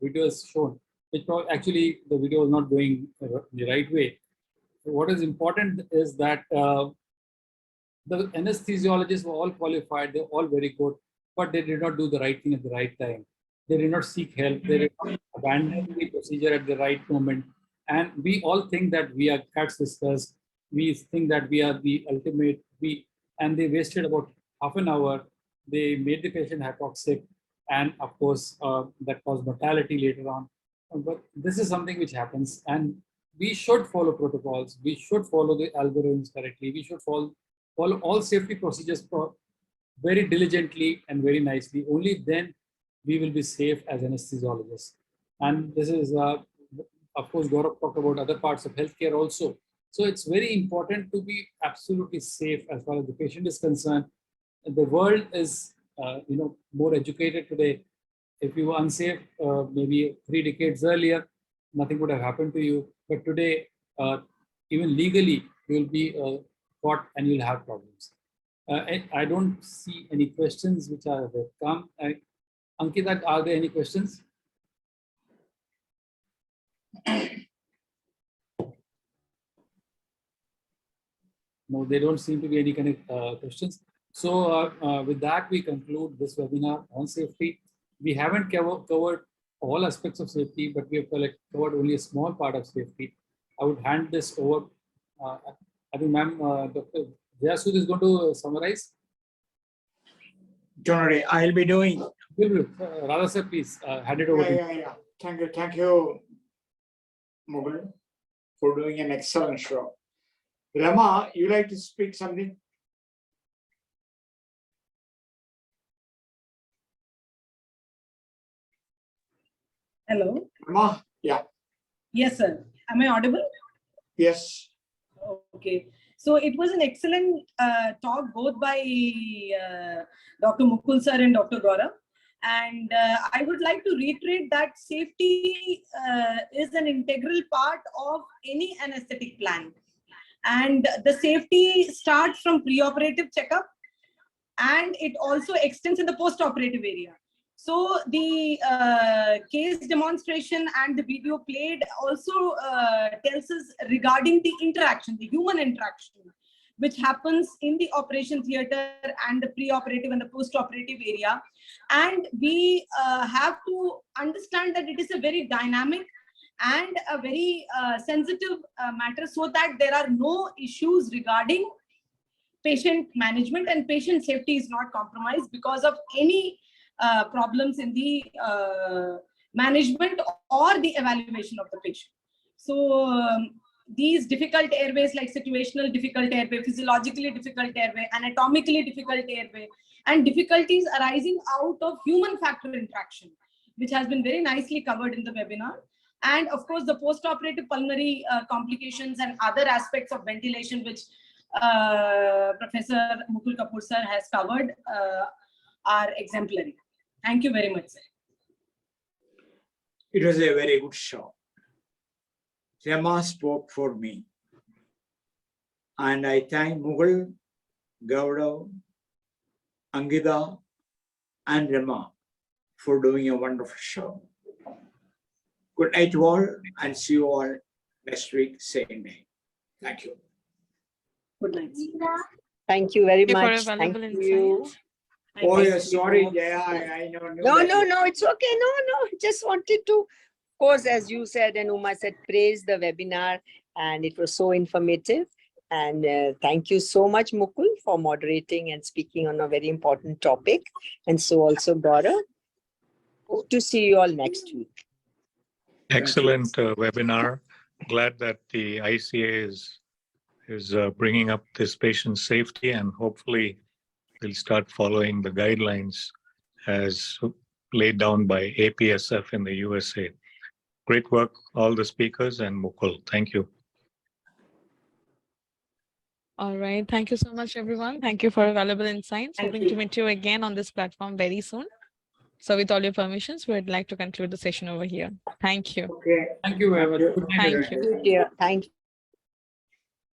video has shown, which actually the video is not going the right way. What is important is that the anesthesiologists were all qualified, they're all very good, but they did not do the right thing at the right time. They did not seek help, they did not abandon the procedure at the right moment. And we all think that we are cat sisters, we think that we are the ultimate, and they wasted about half an hour, they made the patient hypoxic, and of course, that caused mortality later on. But this is something which happens, and we should follow protocols, we should follow the algorithms correctly, we should follow all safety procedures very diligently and very nicely. Only then we will be safe as anesthesiologists. And this is, of course, Gaurav talked about other parts of healthcare also. So it's very important to be absolutely safe as far as the patient is concerned. The world is, more educated today. If you were unsafe, maybe 3 decades earlier, nothing would have happened to you. But today, even legally, you will be caught and you'll have problems. I don't see any questions which are come. Ankita, are there any questions? No, there don't seem to be any kind of questions. So with that, we conclude this webinar on safety. We haven't covered all aspects of safety, but we have covered only a small part of safety. I would hand this over. I think, ma'am, Dr. Jayasud is going to summarize. Don't worry, I'll be doing. Radha sir, please hand it over to you. Yeah. Thank you, Mukul, for doing an excellent show. Rama, you like to speak something? Hello. Rama, yeah. Yes, sir. Am I audible? Yes. Okay. So it was an excellent talk both by Dr. Mukul sir and Dr. Gaurav. And I would like to reiterate that safety is an integral part of any anesthetic plan. And the safety starts from preoperative checkup, and it also extends in the post-operative area. So the case demonstration and the video played also tells us regarding the interaction, the human interaction which happens in the operation theater and the pre-operative and the post-operative area. And we have to understand that it is a very dynamic and a very sensitive matter, so that there are no issues regarding patient management and patient safety is not compromised because of any problems in the management or the evaluation of the patient. So these difficult airways, like situational difficult airway, physiologically difficult airway, anatomically difficult airway, and difficulties arising out of human factor interaction, which has been very nicely covered in the webinar. And of course, the post-operative pulmonary complications and other aspects of ventilation, which Professor Mukul Kapoor sir has covered, are exemplary. Thank you very much, sir. It was a very good show. Rama spoke for me. And I thank Mukul, Gaurav, Angita, and Rama for doing a wonderful show. Good night to all, and see you all next week, same day. Thank you. Good night. Thank you very Thank you for much. Thank available you. insights. Oh, Thank yeah, you. sorry, Jaya. I never knew No, that. no, it's okay. No. Just wanted to, of course, as you said and Uma said, praise the webinar, and it was so informative. And thank you so much, Mukul, for moderating and speaking on a very important topic. And so also, Gaurav. Hope to see you all next week. Excellent webinar. Glad that the ICA is bringing up this patient safety, and hopefully they'll start following the guidelines as laid down by APSF in the USA. Great work, all the speakers and Mukul. Thank you. All right. Thank you so much, everyone. Thank you for valuable insights. Thank Hoping you. to meet you again on this platform very soon. So with all your permissions, we'd like to conclude the session over here. Thank you. Okay. Thank you very much. Good night, Thank everyone. you. Dear, thank you.